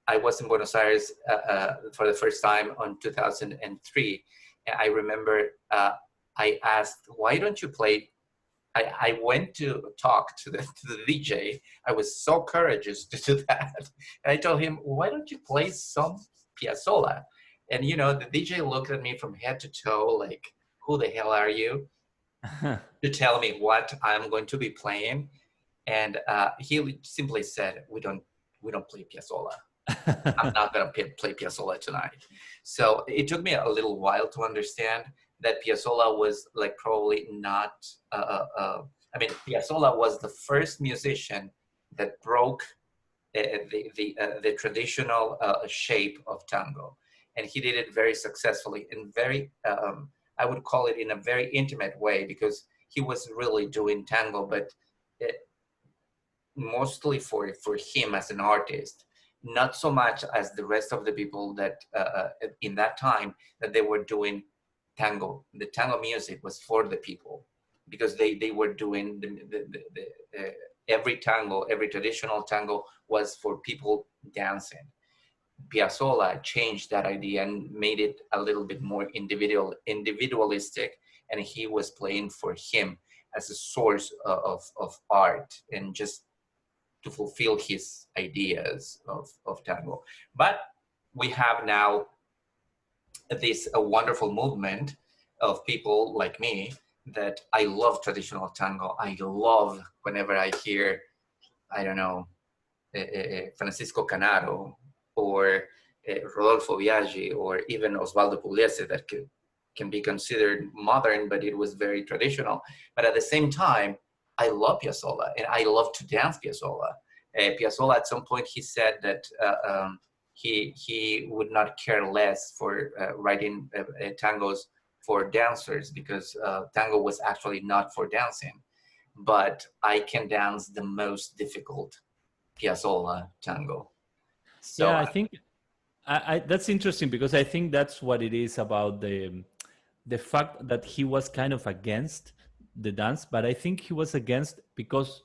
I was in Buenos Aires for the first time on 2003. And I remember I asked, why don't you play? I went to talk to the DJ. I was so courageous to do that. And I told him, why don't you play some Piazzolla? And, you know, the DJ looked at me from head to toe, like, who the hell are you? To tell me what I'm going to be playing. And he simply said, we don't play Piazzolla. I'm not going to play Piazzolla tonight. So it took me a little while to understand that Piazzolla was like probably not, I mean, Piazzolla was the first musician that broke the traditional shape of tango. And he did it very successfully and very, I would call it in a very intimate way, because he was really doing tango, but mostly for him as an artist, not so much as the rest of the people that in that time that they were doing tango. The tango music was for the people, because they were doing every tango, every traditional tango was for people dancing. Piazzolla changed that idea and made it a little bit more individualistic, and he was playing for him as a source of art and just to fulfill his ideas of tango. But we have now this wonderful movement of people like me that I love traditional tango. I love whenever I hear, I don't know, Francisco Canaro or Rodolfo Biaggi or even Osvaldo Pugliese, that can be considered modern, but it was very traditional. But at the same time, I love Piazzolla and I love to dance Piazzolla. Piazzolla at some point he said that he would not care less for writing tangos for dancers, because tango was actually not for dancing. But I can dance the most difficult Piazzolla tango. So, yeah, I think that's interesting, because I think that's what it is about the fact that he was kind of against the dance, but I think he was against because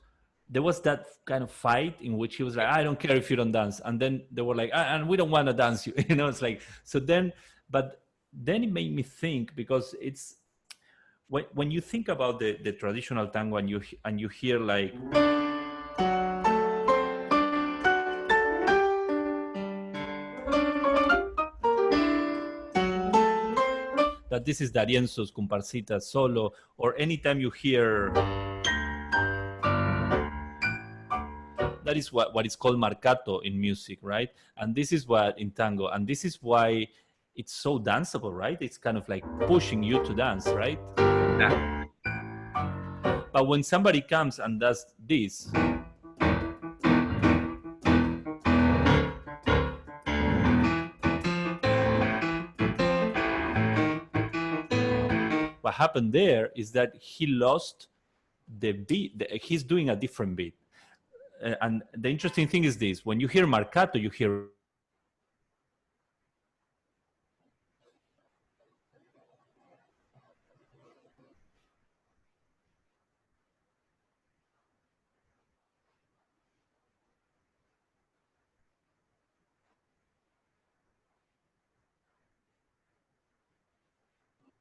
there was that kind of fight in which he was like, I don't care if you don't dance. And then they were like, and we don't want to dance you. You know, it's like, so then, but then it made me think, because it's, when you think about the traditional tango and you hear like, that this is D'Arienzo's Comparsita solo, or anytime you hear, that is what is called marcato in music, right? And this is what in tango, and this is why it's so danceable, right? It's kind of like pushing you to dance, right? yeah. But when somebody comes and does this, what happened there is that he lost the beat. He's doing a different beat. And the interesting thing is this: when you hear marcato, you hear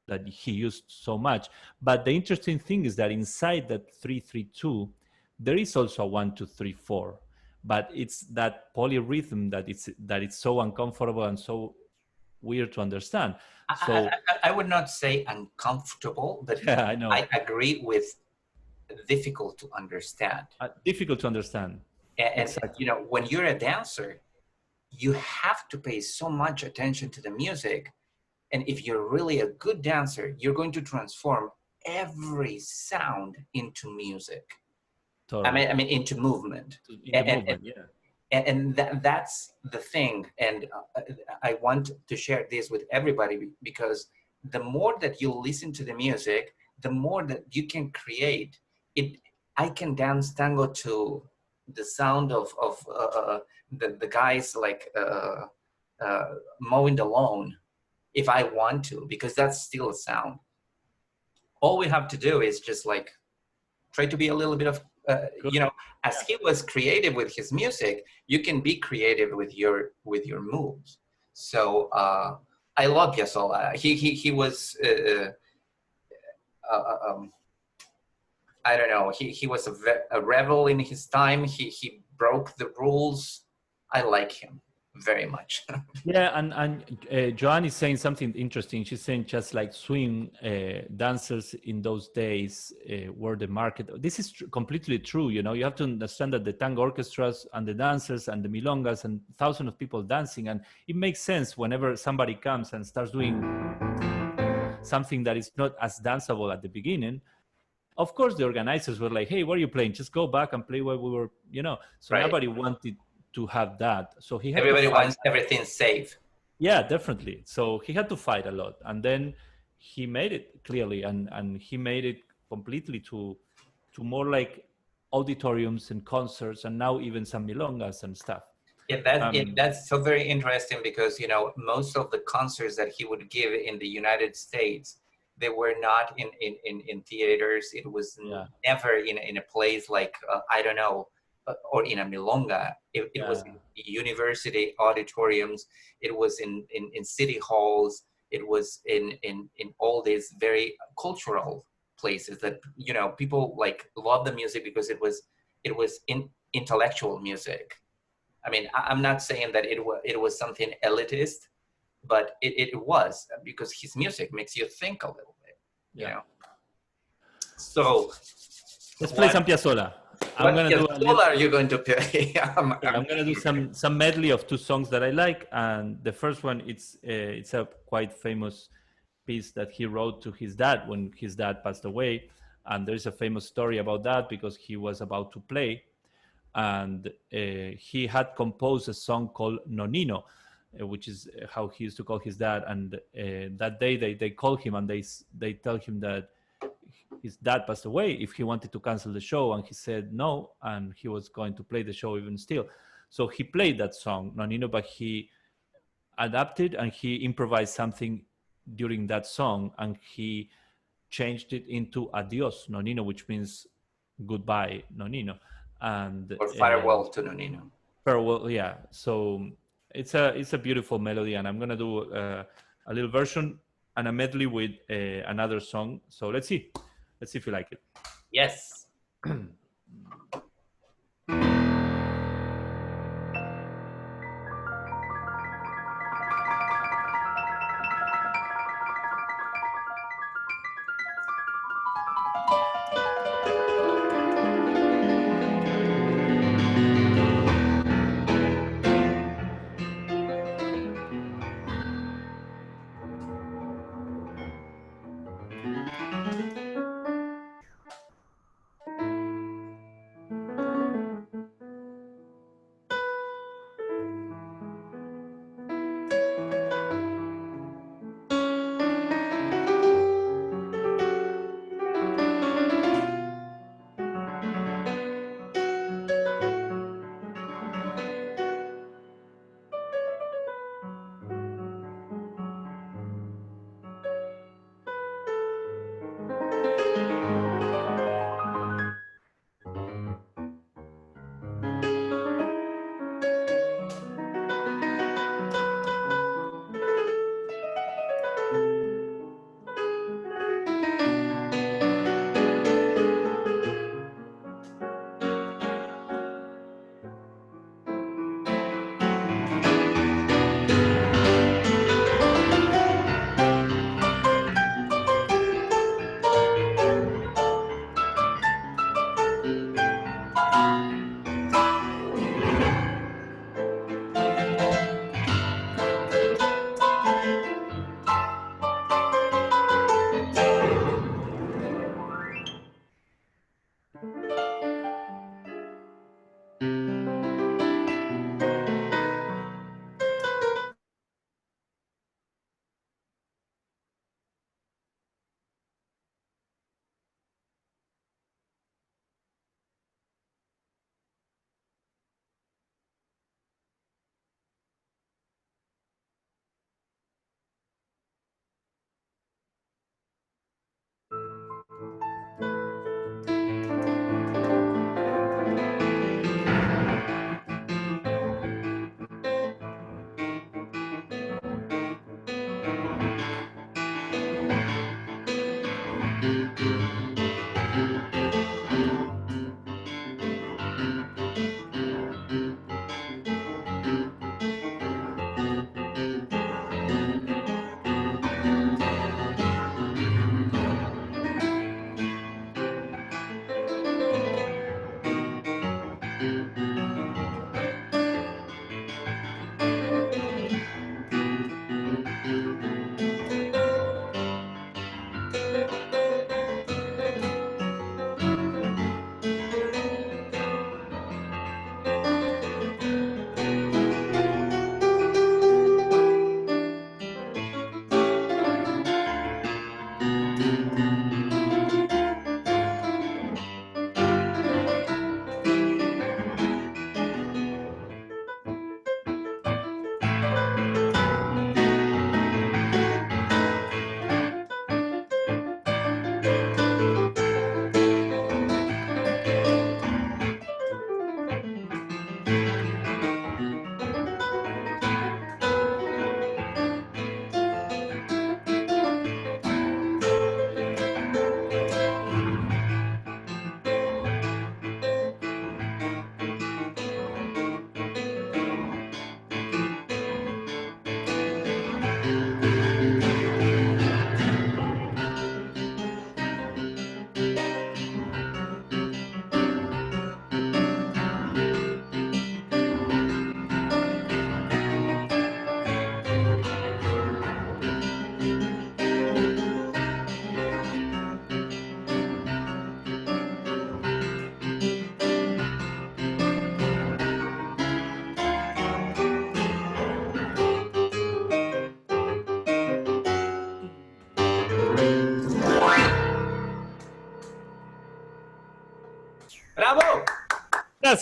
that he used so much. But the interesting thing is that inside that 3-3-2, there is also a 1-2-3-4. But it's that polyrhythm that it's so uncomfortable and so weird to understand. So I would not say uncomfortable, but yeah, I know. I agree with difficult to understand. Difficult to understand. And exactly. You know, when you're a dancer, you have to pay so much attention to the music. And if you're really a good dancer, you're going to transform every sound into music. Totally. I mean, into movement. Movement, yeah. And that's the thing. And I want to share this with everybody, because the more that you listen to the music, the more that you can create it. I can dance tango to the sound of the guys like mowing the lawn if I want to, because that's still a sound. All we have to do is just like try to be a little bit of, you know, as he was creative with his music, you can be creative with your moves. So I love Piazzolla. He was, I don't know, he was a rebel in his time. He broke the rules. I like him very much. Yeah, and Joanne is saying something interesting. She's saying just like swing dancers in those days were the market. This is completely true. You know, you have to understand that the tango orchestras and the dancers and the milongas and thousands of people dancing, and it makes sense whenever somebody comes and starts doing something that is not as danceable at the beginning. Of course, the organizers were like, "Hey, what are you playing? Just go back and play what we were," you know. So nobody wanted to have that. So he had Everybody to fight. wants everything safe. Yeah, definitely. So he had to fight a lot, and then he made it clearly, and he made it completely to more like auditoriums and concerts, and now even some milongas and stuff. Yeah, that's so very interesting, because, you know, most of the concerts that he would give in the United States, they were not in theaters. It was never in a place like, I don't know, or in a milonga. It was in university auditoriums. It was in city halls. It was in all these very cultural places that, you know, people like love the music because it was intellectual music. I mean, I'm not saying that it was something elitist, but it was, because his music makes you think a little bit, you know. So let's play some Piazzolla. What Piazzolla are you going to play? I'm going to do some medley of two songs that I like, and the first one it's a quite famous piece that he wrote to his dad when his dad passed away, and there's a famous story about that because he was about to play, and he had composed a song called Nonino, which is how he used to call his dad. And that day they call him and they tell him that his dad passed away, if he wanted to cancel the show, and he said no, and he was going to play the show even still. So he played that song Nonino, but he adapted and he improvised something during that song, and he changed it into Adios Nonino, which means goodbye Nonino, and or farewell to Nonino. Farewell, yeah. So it's a beautiful melody, and I'm gonna do a little version and a medley with another song. So let's see if you like it. Yes.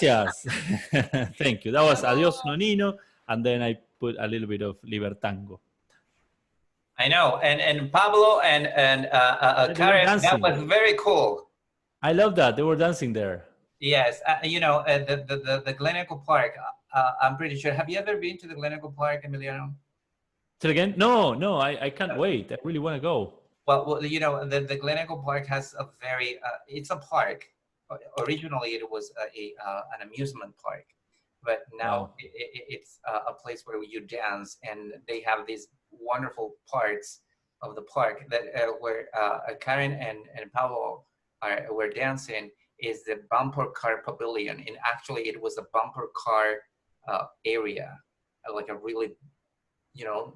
Gracias. Thank you. That was Adios Nonino, and then I put a little bit of Libertango. I know, and Pablo and They were Karen, that dancing. was very cool. I love that. They were dancing there. Yes, the Glen Echo Park. I'm pretty sure. Have you ever been to the Glen Echo Park, Emiliano? Say it again? No, I can't wait. I really want to go. Well, the Glen Echo Park has a very, it's a park. Originally, it was an amusement park, but now Wow. it's a place where you dance, and they have these wonderful parts of the park that where Karen and Pablo were dancing is the bumper car pavilion. And actually, it was a bumper car area, like a really,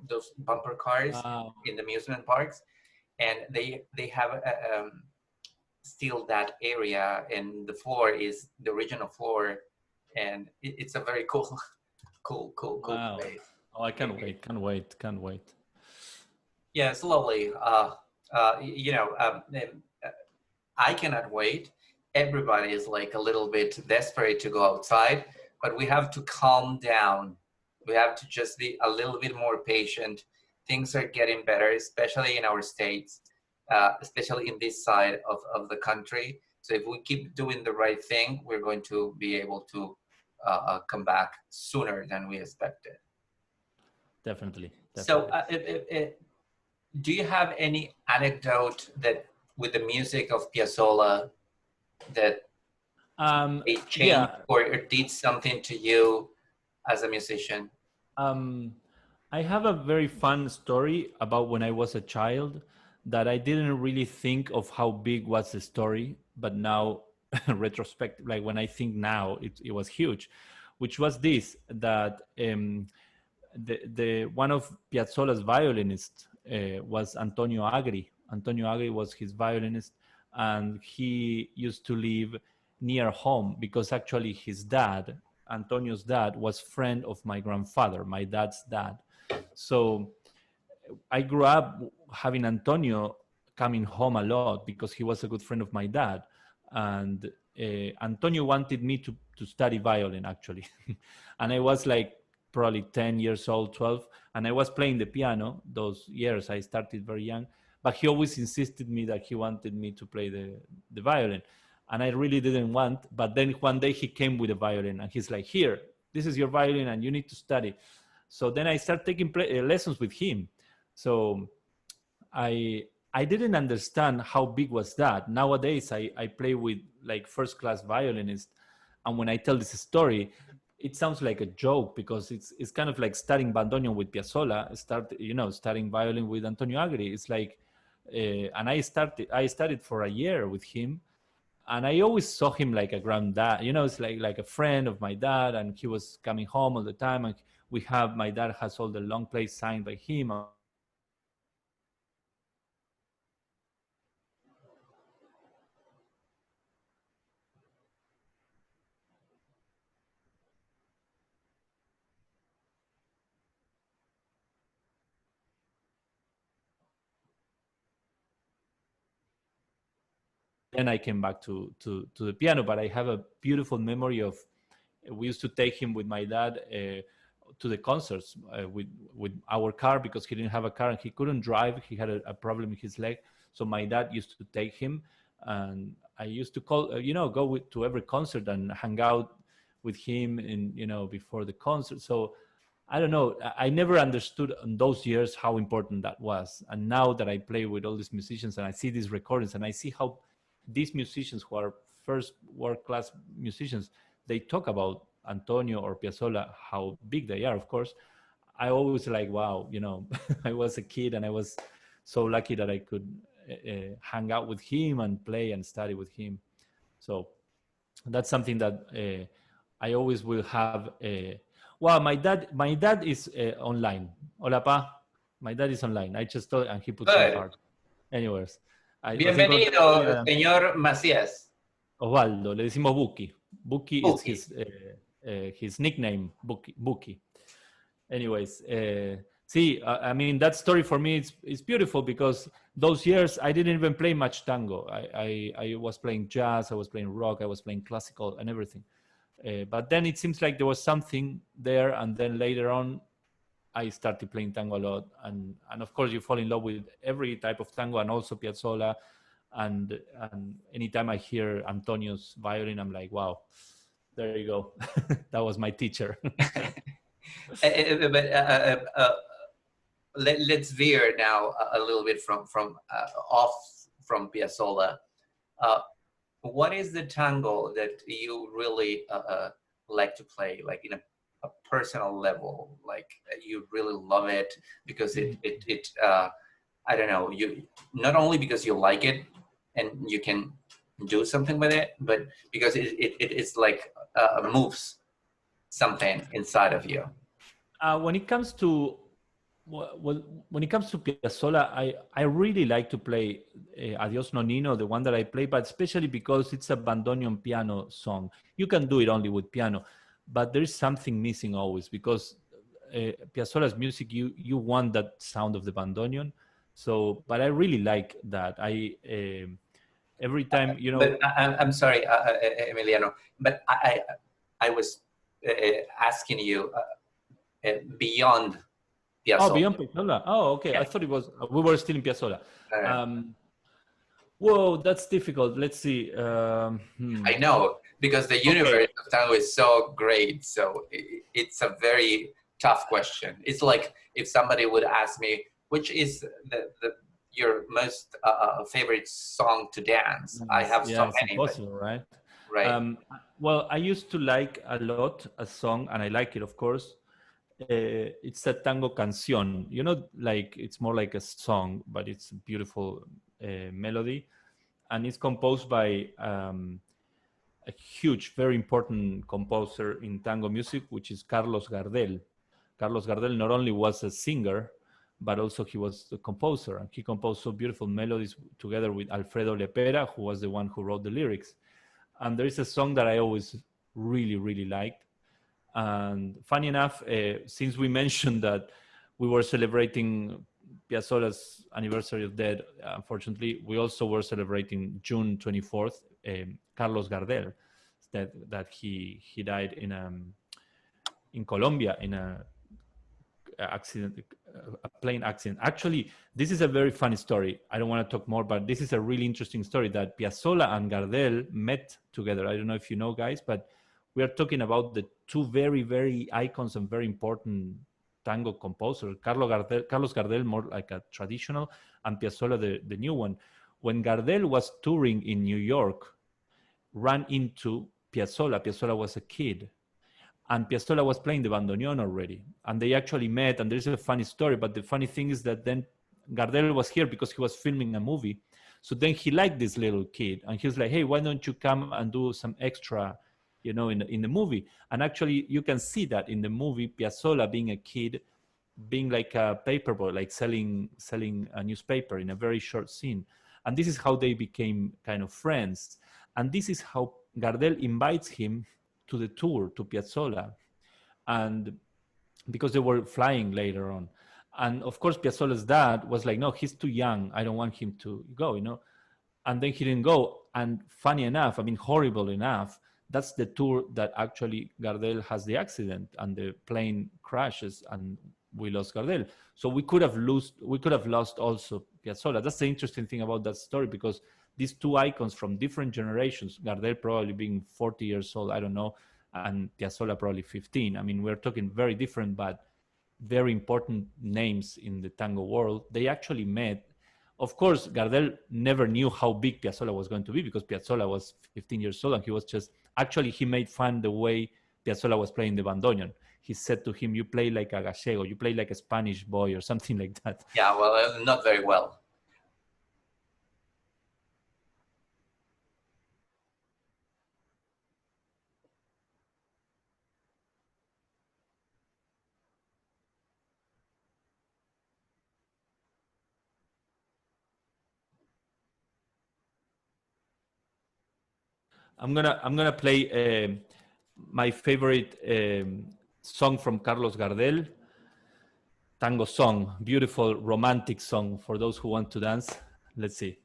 those bumper cars Wow. in the amusement parks. And they have still that area, and the floor is the original floor, and it's a very cool Wow. place. Oh, I can't wait. Yeah, it's lovely. I cannot wait. Everybody is like a little bit desperate to go outside, but we have to calm down. We have to just be a little bit more patient. Things are getting better, especially in our states, especially in this side of the country. So if we keep doing the right thing, we're going to be able to come back sooner than we expected. Definitely. So do you have any anecdote that with the music of Piazzolla that it changed or did something to you as a musician? I have a very fun story about when I was a child that I didn't really think of how big was the story, but now retrospect, like when I think now, it was huge, which was this, that the one of Piazzolla's violinists was Antonio Agri. Antonio Agri was his violinist, and he used to live near home because actually his dad, Antonio's dad, was friend of my grandfather, my dad's dad. So I grew up having Antonio coming home a lot because he was a good friend of my dad. And Antonio wanted me to study violin, actually. And I was like probably 10 years old, 12. And I was playing the piano those years. I started very young. But he always insisted me that he wanted me to play the violin. And I really didn't want. But then one day he came with a violin. And he's like, here, this is your violin and you need to study. So then I started taking lessons with him. So I didn't understand how big was that. Nowadays, I play with like first-class violinists. And when I tell this story, it sounds like a joke because it's kind of like studying bandoneon with Piazzolla, studying violin with Antonio Agri. It's like, and I studied for a year with him. And I always saw him like a granddad, it's like a friend of my dad, and he was coming home all the time. And my dad has all the long plays signed by him. Then I came back to the piano, but I have a beautiful memory of, we used to take him with my dad to the concerts with our car because he didn't have a car and he couldn't drive. He had a problem in his leg. So my dad used to take him, and I used to go to every concert and hang out with him before the concert. So I don't know. I never understood in those years how important that was. And now that I play with all these musicians and I see these recordings and I see how these musicians who are first world-class musicians, they talk about Antonio or Piazzolla, how big they are, of course. I always like, wow, I was a kid and I was so lucky that I could hang out with him and play and study with him. So that's something that I always will have. Well, my dad is online. Hola, pa. My dad is online. I just told, and he puts some heart. Anyways. Bienvenido, señor Messiez. Osvaldo, le decimos Buki. Buki is his nickname, Buki. Anyways, see, I mean, that story for me is beautiful because those years I didn't even play much tango. I was playing jazz, I was playing rock, I was playing classical and everything. But then it seems like there was something there, and then later on, I started playing tango a lot, and of course you fall in love with every type of tango, and also Piazzolla, and anytime I hear Antonio's violin, I'm like, wow, there you go. That was my teacher. But let's veer now a little bit from off from Piazzolla. What is the tango that you really like to play, like in a personal level? Like you really love it because it I don't know, you not only because you like it and you can do something with it, but because it's like moves something inside of you. When it comes to when it comes to Piazzolla, I really like to play Adios Nonino, the one that I play, but especially because it's a bandoneon piano song. You can do it only with piano, but there is something missing always because Piazzolla's music, you want that sound of the bandoneon. So, but I really like that. Every time, you know. But I'm sorry, Emiliano, but I was asking you beyond Piazzolla. Oh, beyond Piazzolla. Oh, okay. Yeah. I thought it was, we were still in Piazzolla. Whoa, that's difficult. Let's see. I know, because the universe of tango is so great. So it's a very tough question. It's like if somebody would ask me, which is your most favorite song to dance? I have so many. It's impossible, right? Right. Well, I used to like a lot a song, and I like it, of course. It's a tango canción. You know, like it's more like a song, but it's a beautiful melody, and it's composed by a huge, very important composer in tango music, which is Carlos Gardel. Carlos Gardel not only was a singer, but also he was the composer, and he composed so beautiful melodies together with Alfredo Lepera, who was the one who wrote the lyrics. And there is a song that I always really, really liked. And funny enough, since we mentioned that we were celebrating Piazzolla's anniversary of death, unfortunately, we also were celebrating June 24th, Carlos Gardel, that he died in Colombia in a plane accident. Actually, this is a very funny story. I don't want to talk more, but this is a really interesting story that Piazzolla and Gardel met together. I don't know if you know, guys, but we are talking about the two very, very icons and very important tango composers. Carlos Gardel, more like a traditional, and Piazzolla, the new one. When Gardel was touring in New York, ran into Piazzolla. Piazzolla was a kid, and Piazzolla was playing the bandoneon already. And they actually met, and there's a funny story, but the funny thing is that then Gardel was here because he was filming a movie. So then he liked this little kid, and he was like, hey, why don't you come and do some extra, you know, in the movie? And actually, you can see that in the movie, Piazzolla being a kid, being like a paper boy, like selling a newspaper in a very short scene. And this is how they became kind of friends. And this is how Gardel invites him to the tour, to Piazzolla. And because they were flying later on. And of course, Piazzolla's dad was like, no, he's too young. I don't want him to go, you know? And then he didn't go. And funny enough, I mean, horrible enough, that's the tour that actually Gardel has the accident and the plane crashes and we lost Gardel. So we could have lost also Piazzolla. That's the interesting thing about that story, because these two icons from different generations, Gardel probably being 40 years old, I don't know, and Piazzolla probably 15. I mean, we're talking very different, but very important names in the tango world. They actually met. Of course, Gardel never knew how big Piazzolla was going to be, because Piazzolla was 15 years old and he was just, actually he made fun the way Piazzolla was playing the bandoneon. He said to him, you play like a gallego, you play like a Spanish boy or something like that. Yeah, well, not very well. I'm gonna play my favorite song from Carlos Gardel, Tango song, beautiful romantic song for those who want to dance. Let's see.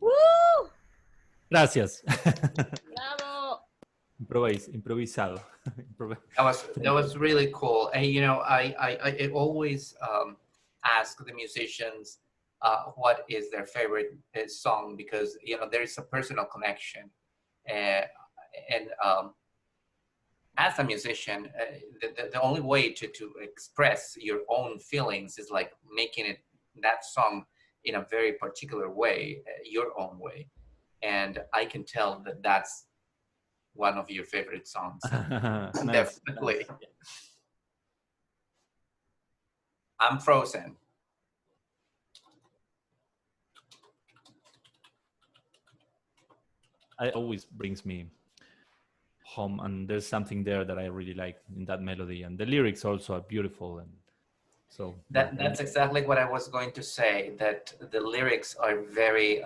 Woo! Gracias. Bravo! Improvisado. That was really cool. And you know, I always ask the musicians what is their favorite song, because you know there is a personal connection, and as a musician, the only way to express your own feelings is like making it that song in a very particular way, your own way. And I can tell that that's one of your favorite songs. Nice. Definitely. Nice. I'm frozen. It always brings me home, and there's something there that I really like in that melody, and the lyrics also are beautiful. And so That's exactly what I was going to say, that the lyrics are very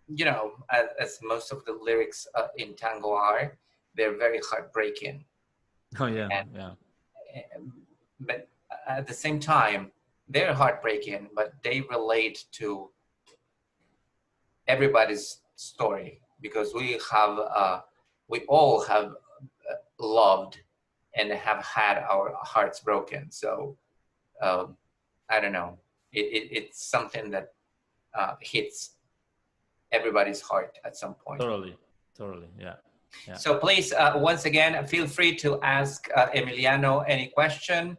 you know, as most of the lyrics in tango are, they're very heartbreaking. Oh yeah, and, yeah. But at the same time, they're heartbreaking, but they relate to everybody's story, because we all have loved and have had our hearts broken. So I don't know, it's something that hits everybody's heart at some point. Totally, yeah. So please, once again, feel free to ask Emiliano any question,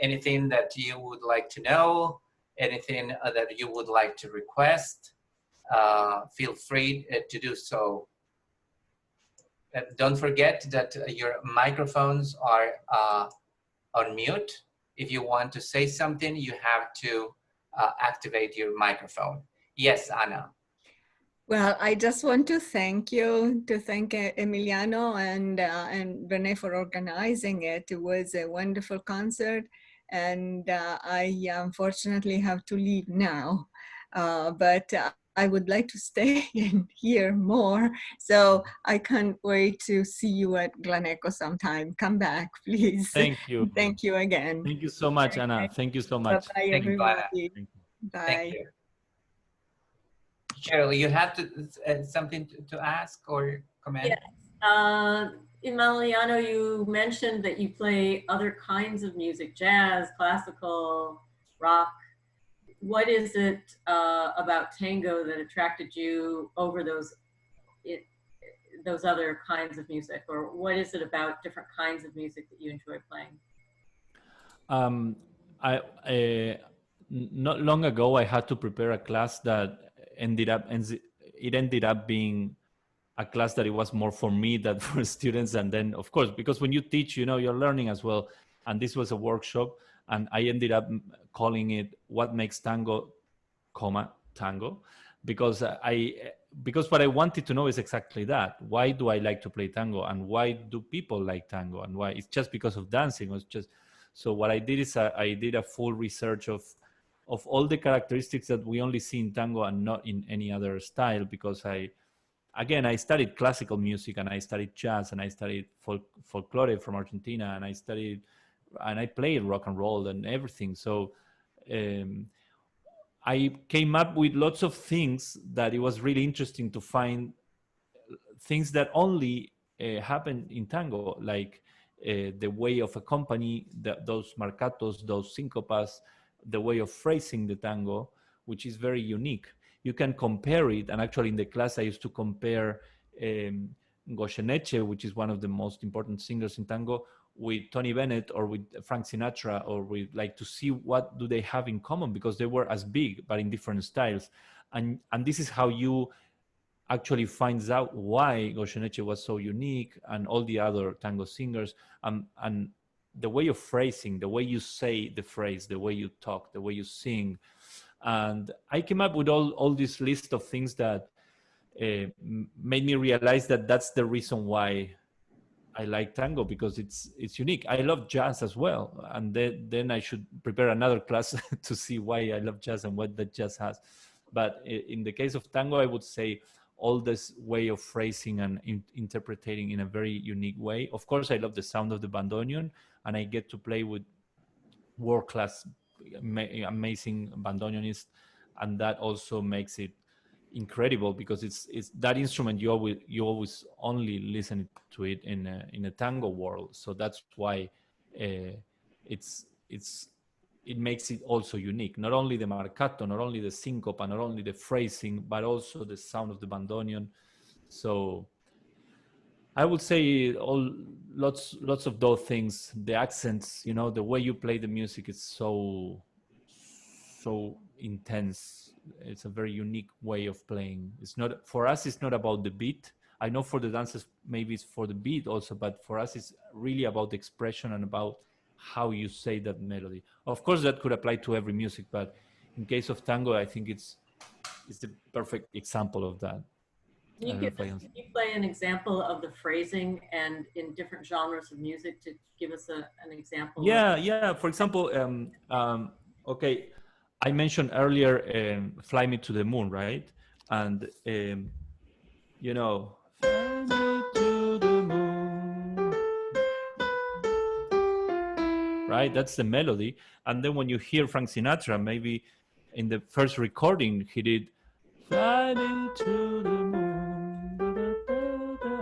anything that you would like to know, anything that you would like to request. Feel free to do so. Don't forget that your microphones are on mute. If you want to say something, you have to activate your microphone. Yes, Anna. Well, I just want to thank you, Emiliano and Renee for organizing it. It was a wonderful concert, and I unfortunately have to leave now, but I would like to stay and hear more. So I can't wait to see you at Glen sometime. Come back, please. Thank you. Thank you again. Thank you so much, Anna. Thank you so much. Bye, everybody. Bye. Thank you. Cheryl, you have something to ask or comment? Yes. Emiliano, you mentioned that you play other kinds of music, jazz, classical, rock. What is it about tango that attracted you over those other kinds of music? Or what is it about different kinds of music that you enjoy playing? Not long ago, I had to prepare a class that ended up being a class that it was more for me than for students. And then, of course, because when you teach, you know, you're learning as well. And this was a workshop, and I ended up calling it "What Makes Tango, tango, because because what I wanted to know is exactly that. Why do I like to play tango, and why do people like tango, and why it's just because of dancing, or it's just. So what I did is I did a full research of all the characteristics that we only see in tango and not in any other style, because I studied classical music, and I studied jazz, and I studied folklore from Argentina, and I played rock and roll and everything. So I came up with lots of things that it was really interesting to find things that only happen in tango, like the way of accompany those marcatos, those syncopas, the way of phrasing the tango, which is very unique. You can compare it, and actually in the class I used to compare Goyeneche, which is one of the most important singers in tango, with Tony Bennett or with Frank Sinatra, or with, like, to see what do they have in common, because they were as big but in different styles. And this is how you actually finds out why Goyeneche was so unique and all the other tango singers, and the way of phrasing, the way you say the phrase, the way you talk, the way you sing. And I came up with all this list of things that made me realize that that's the reason why I like tango, because it's unique. I love jazz as well, and then I should prepare another class to see why I love jazz and what the jazz has. But in the case of tango, I would say all this way of phrasing and interpreting in a very unique way. Of course, I love the sound of the bandoneon, and I get to play with world-class, amazing bandoneonists, and that also makes it incredible, because it's that instrument you always only listen to it in a tango world. So that's why it makes it also unique. Not only the marcato, not only the syncopa, not only the phrasing, but also the sound of the bandoneon. So I would say lots of those things. The accents, the way you play the music is so intense. It's a very unique way of playing. It's not, for us, it's not about the beat. I know for the dancers maybe it's for the beat also, but for us it's really about the expression and about how you say that melody. Of course that could apply to every music, but in case of tango I think it's the perfect example of that. Can you play an example of the phrasing and in different genres of music to give us an example? Yeah. For example, okay, I mentioned earlier "Fly Me to the Moon," right? And fly me to the moon, right? That's the melody. And then when you hear Frank Sinatra, maybe in the first recording he did "Fly me to the moon,"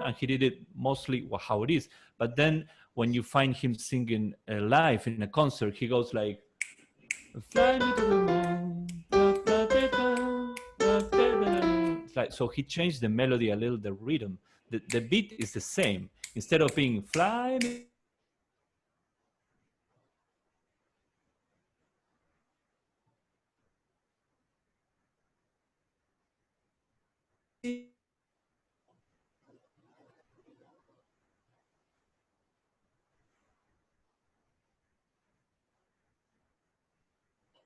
and he did it mostly how it is. But then when you find him singing live in a concert, he goes like, "Fly me to the moon." It's like, so he changed the melody a little, the rhythm. The beat is the same. Instead of being "Fly me,"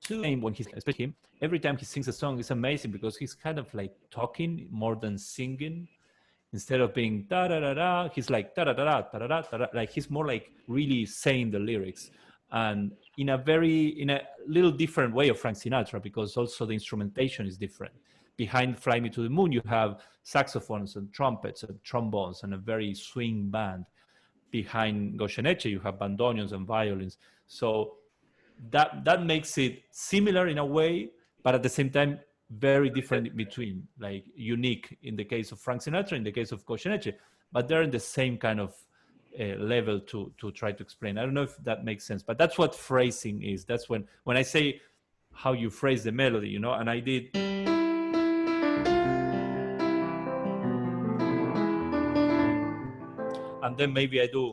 when he's, especially him, every time he sings a song, it's amazing because he's kind of like talking more than singing. Instead of being da da da da, he's like da da da da da da da. Like he's more like really saying the lyrics, and in a little different way of Frank Sinatra, because also the instrumentation is different. Behind "Fly Me to the Moon," you have saxophones and trumpets and trombones and a very swing band. Behind Goyeneche, you have bandoneons and violins. So that makes it similar in a way, but at the same time very different in between, like unique in the case of Frank Sinatra, in the case of Goyeneche, but they're in the same kind of level to try to explain. I don't know if that makes sense, but that's what phrasing is. That's when I say how you phrase the melody, and I did. And then maybe I do.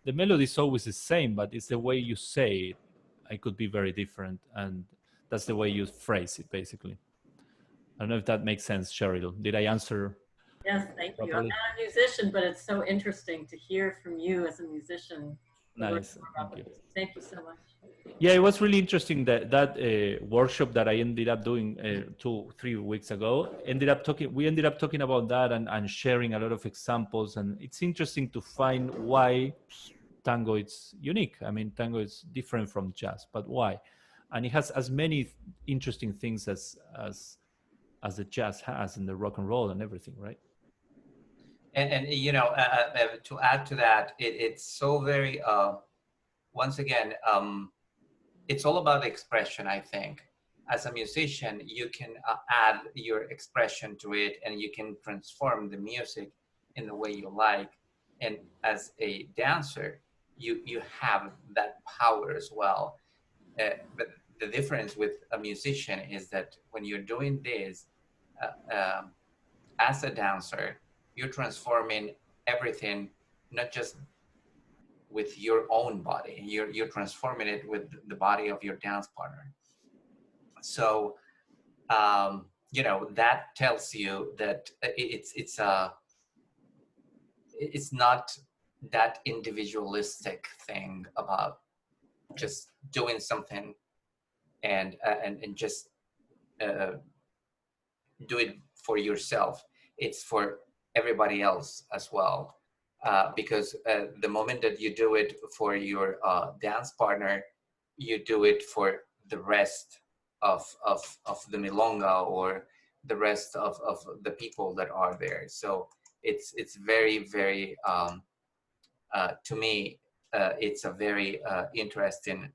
The melody is always the same, but it's the way you say it. It could be very different, and that's the way you phrase it, basically. I don't know if that makes sense, Cheryl. Did I answer Yes, thank you. I'm properly? not a musician, but it's so interesting to hear from you as a musician. Nice, thank you. Thank you so much. Yeah, it was really interesting that workshop that I ended up doing 2-3 weeks ago. We ended up talking about that and sharing a lot of examples, and it's interesting to find why tango is unique. I mean, tango is different from jazz, but why? And it has as many interesting things as the jazz has, and the rock and roll and everything, right? And you know, to add to that, it's so very once again, it's all about expression. I think as a musician, you can add your expression to it, and you can transform the music in the way you like. And as a dancer, you have that power as well. But the difference with a musician is that when you're doing this as a dancer, you're transforming everything, not just with your own body. You're transforming it with the body of your dance partner. So you know, that tells you that it's not that individualistic thing about just doing something and just do it for yourself. It's for everybody else as well. Because the moment that you do it for your dance partner, you do it for the rest of the Milonga or the rest of the people that are there. So it's very, very, to me, it's a very interesting,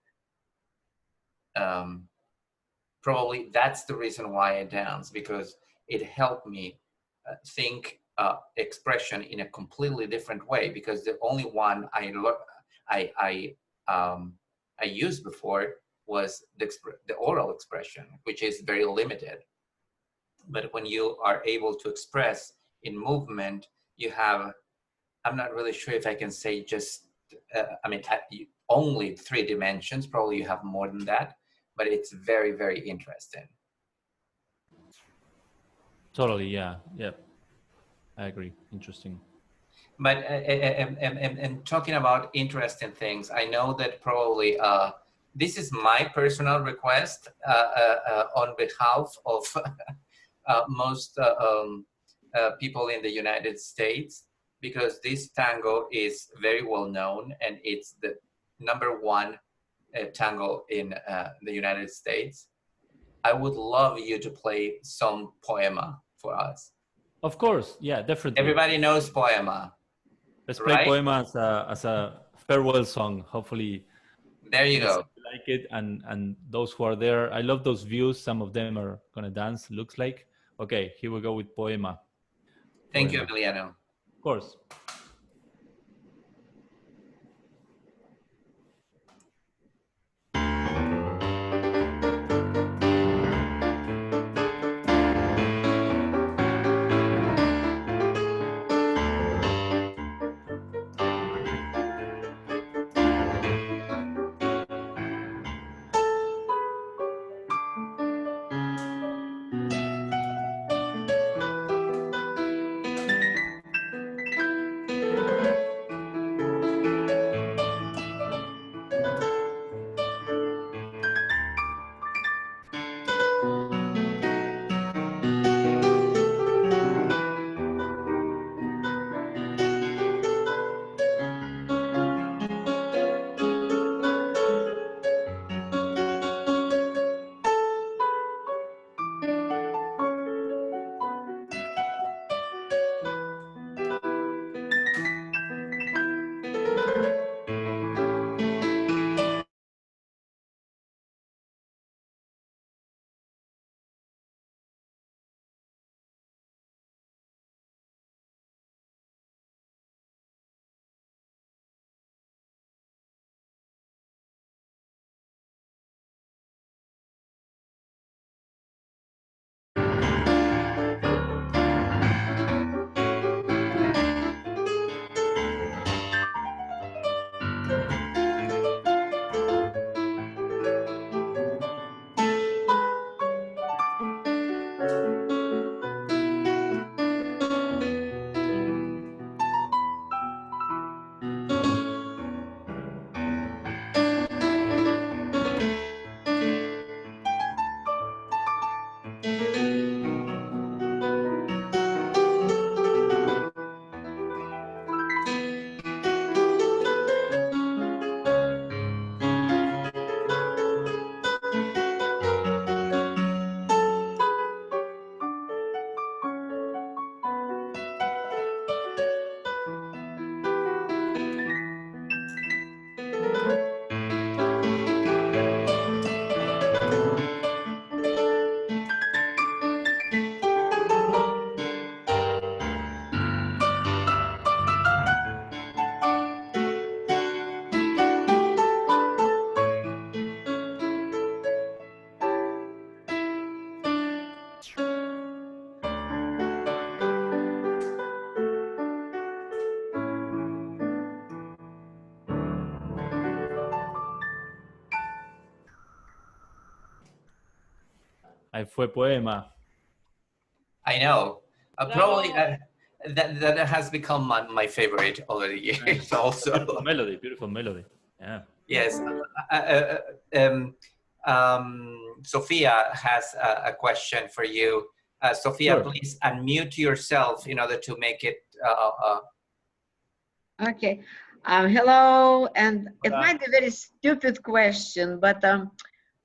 probably that's the reason why I dance, because it helped me think expression in a completely different way, because the only one I used before was the oral expression, which is very limited. But when you are able to express in movement, you have, I'm not really sure if I can say just, I mean, only 3 dimensions, probably you have more than that, but it's very, very interesting. Totally, yeah. I agree. Interesting. But and talking about interesting things, I know that probably this is my personal request on behalf of most people in the United States, because this tango is very well known and it's the #1 tango in the United States. I would love you to play some poema for us. Of course, yeah, definitely. Everybody knows poema. Let's play poema as a farewell song. Hopefully, there you go. Like it, and those who are there, I love those views. Some of them are gonna dance. Looks like. Okay, here we go with poema. Thank you, Emiliano. Of course. Ahí fue poema. I know. Probably that has become my favorite over the years also. Beautiful melody. Yeah. Yes. Sophia has a question for you. Sophia, Sure. please unmute yourself in order to make it. Okay. Hello, and it might be a very stupid question, but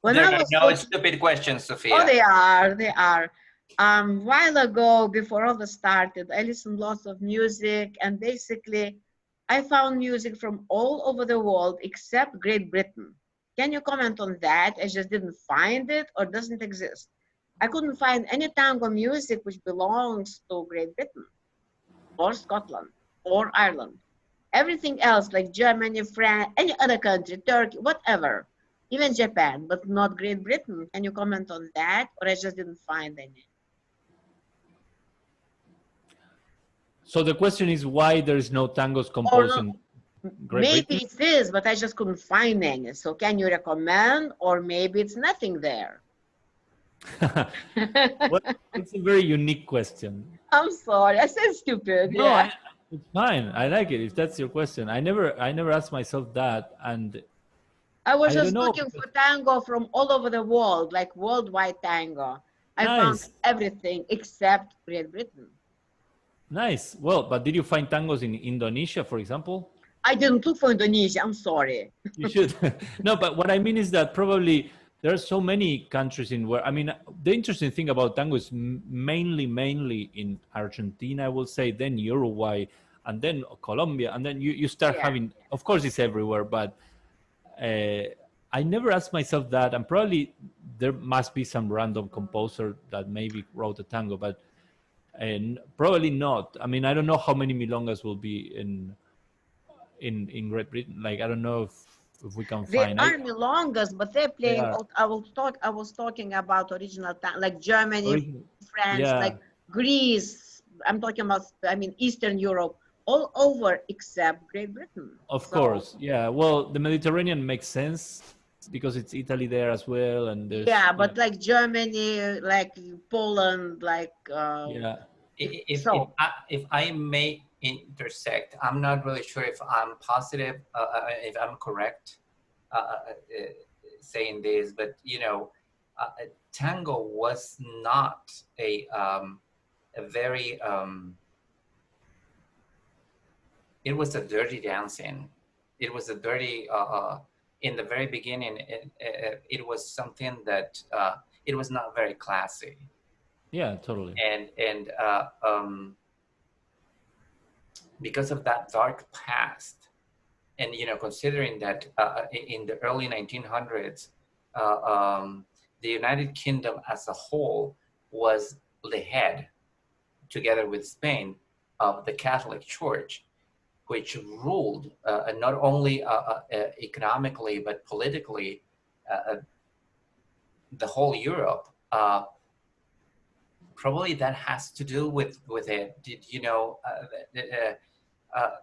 when There I are was no stupid questions, Sophia. oh, they are, they are. While ago, before all this started, I listened lots of music, and basically, I found music from all over the world except Great Britain. Can you comment on that? I just didn't find it or doesn't exist. I couldn't find any tango music which belongs to Great Britain or Scotland or Ireland. Everything else like Germany, France, any other country, Turkey, whatever, even Japan, but not Great Britain. Can you comment on that? Or I just didn't find any? So the question is why there is no tangos composed in Great Maybe Britain? it is, but I just couldn't find any. So can you recommend? Or maybe it's nothing there. Well, it's a very unique question. I'm sorry, I said stupid. No, Yeah. it's fine. I like it. If that's your question, I never asked myself that, and I was I just don't know, looking for tango from all over the world, like worldwide tango. I found Nice. everything except Great Britain. Nice. Well, but did you find tangos in Indonesia, for example? I didn't look for Indonesia. I'm sorry. You should. No, but what I mean is that probably there are so many countries in where, I mean, the interesting thing about tango is mainly in Argentina, I will say, then Uruguay, and then Colombia, and then you start having, of course it's everywhere, but I never asked myself that, and probably there must be some random composer that maybe wrote a tango, but probably not. I mean, I don't know how many milongas will be in Great Britain. Like, I don't know if we can They find. are milongas, but they're playing. are. I was talking about original tango, like Germany, France, Yeah. like Greece. I'm talking about, I mean, Eastern Europe, all over except Great Britain. Of course, yeah. Well, the Mediterranean makes sense because it's Italy there as well, and there's But like Germany, like Poland, like If I may intersect, I'm not really sure if I'm positive, if I'm correct saying this, but you know, tango was not a very it was a dirty dancing. It was a dirty in the very beginning. It was something that it was not very classy. Yeah, totally. And because of that dark past, and you know, considering that in the early 1900s, the United Kingdom as a whole was the head, together with Spain, of the Catholic Church, which ruled not only economically but politically the whole Europe. Probably that has to do with it. Did you know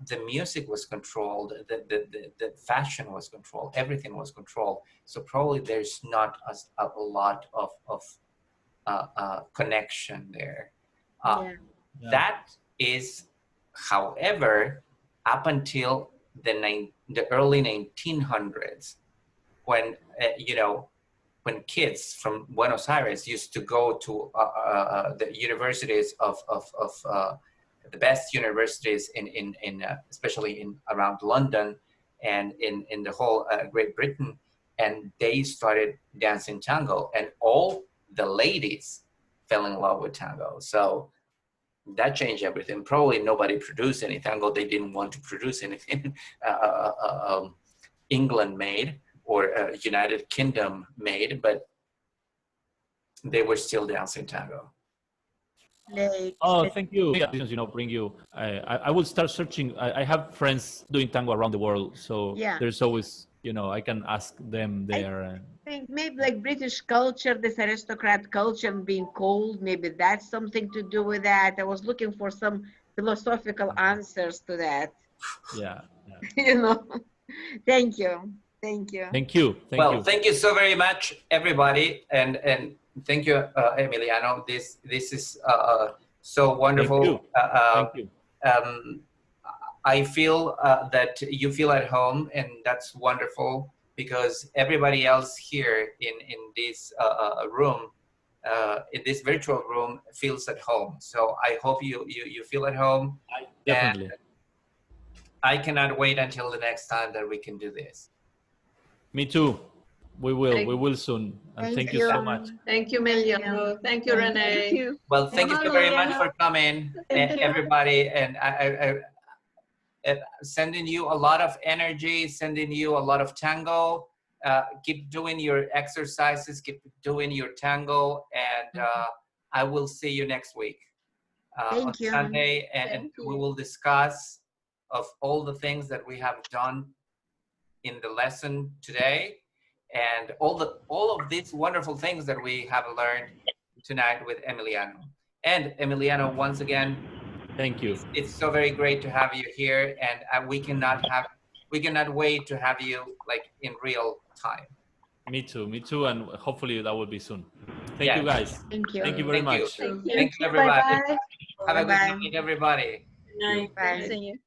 the music was controlled, the fashion was controlled, everything was controlled. So probably there's not a lot of connection there. That is, however, up until the early 1900s, when you know, when kids from Buenos Aires used to go to the universities of the best universities in especially in around London and in the whole Great Britain, and they started dancing tango, and all the ladies fell in love with tango. So that changed everything. Probably nobody produced any tango. They didn't want to produce anything England made or United Kingdom made, but they were still dancing tango. Oh, thank you. You know, bring you. I will start searching. I have friends doing tango around the world, so there's always, you know, I can ask them there. I think maybe like British culture, this aristocrat culture being cold, maybe that's something to do with that. I was looking for some philosophical answers to that. Yeah. You know, thank you. Thank you. Thank you. Thank you so very much, everybody. And Thank you, Emiliano. This is so wonderful. Thank you. I feel that you feel at home, and that's wonderful because everybody else here in this room, in this virtual room, feels at home. So I hope you feel at home. Definitely. And I cannot wait until the next time that we can do this. Me too. We will soon. And thank you so much. Thank you, Emiliano. Thank you, Renee. Thank you. Well, thank you so very much for coming, everybody. And I sending you a lot of energy, sending you a lot of tango. Keep doing your exercises, keep doing your tango, and I will see you next week on Sunday, and we will discuss of all the things that we have done in the lesson today, and all of these wonderful things that we have learned tonight with Emiliano. And Emiliano, once again, thank you. It's so very great to have you here, and we cannot wait to have you like in real time. Me too, and hopefully that will be soon. Thank you, guys. Thank you. Thank you very much. Thank you, everybody. Bye-bye. Have a good night, everybody. Good night. Bye. See you.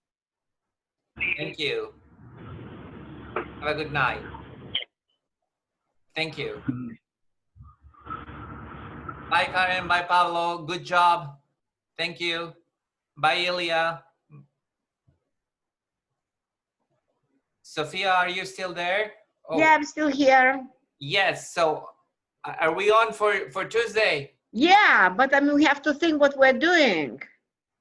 Thank you. Have a good night. Thank you. Bye, Karen. Bye, Pablo. Good job. Thank you. Bye, Ilya. Sophia, are you still there? Oh. Yeah, I'm still here. Yes. So, are we on for Tuesday? Yeah, but I mean, we have to think what we're doing.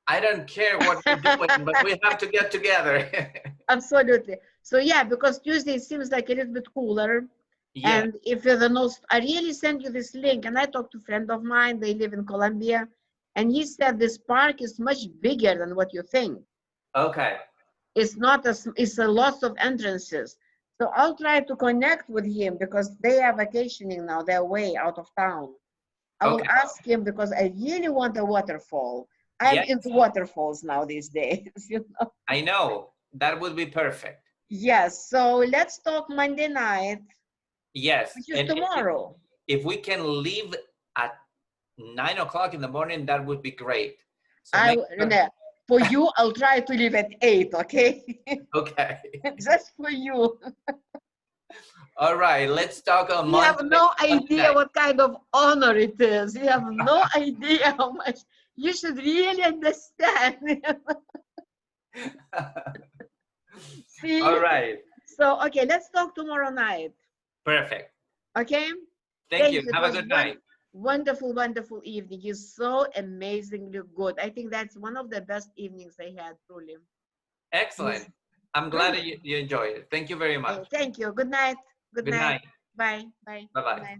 I don't care what we're doing, but we have to get together. Absolutely. So yeah, because Tuesday seems like a little bit cooler. Yeah. And if you're the most, I really sent you this link, and I talked to a friend of mine, they live in Colombia, and he said this park is much bigger than what you think. Okay. It's not it's a lot of entrances. So I'll try to connect with him because they are vacationing now, they're way out of town. I will ask him because I really want a waterfall. I'm into waterfalls now these days, you know. I know, that would be perfect. Yes, so let's talk Monday night. Yes. Which is tomorrow. If we can leave at 9 o'clock in the morning, that would be great. So for you, I'll try to leave at 8, okay? Okay. Just for you. All right, let's talk on You have no idea what kind of honor it is. You have no idea how much. You should really understand. See? All right. So, okay, let's talk tomorrow night. Perfect. Okay? Thank you. Have a good night. Wonderful, wonderful evening. You're so amazingly good. I think that's one of the best evenings I had, truly. Excellent. I'm glad that you enjoyed it. Thank you very much. Thank you. Good night. Good night. Bye. Bye. Bye-bye. Bye.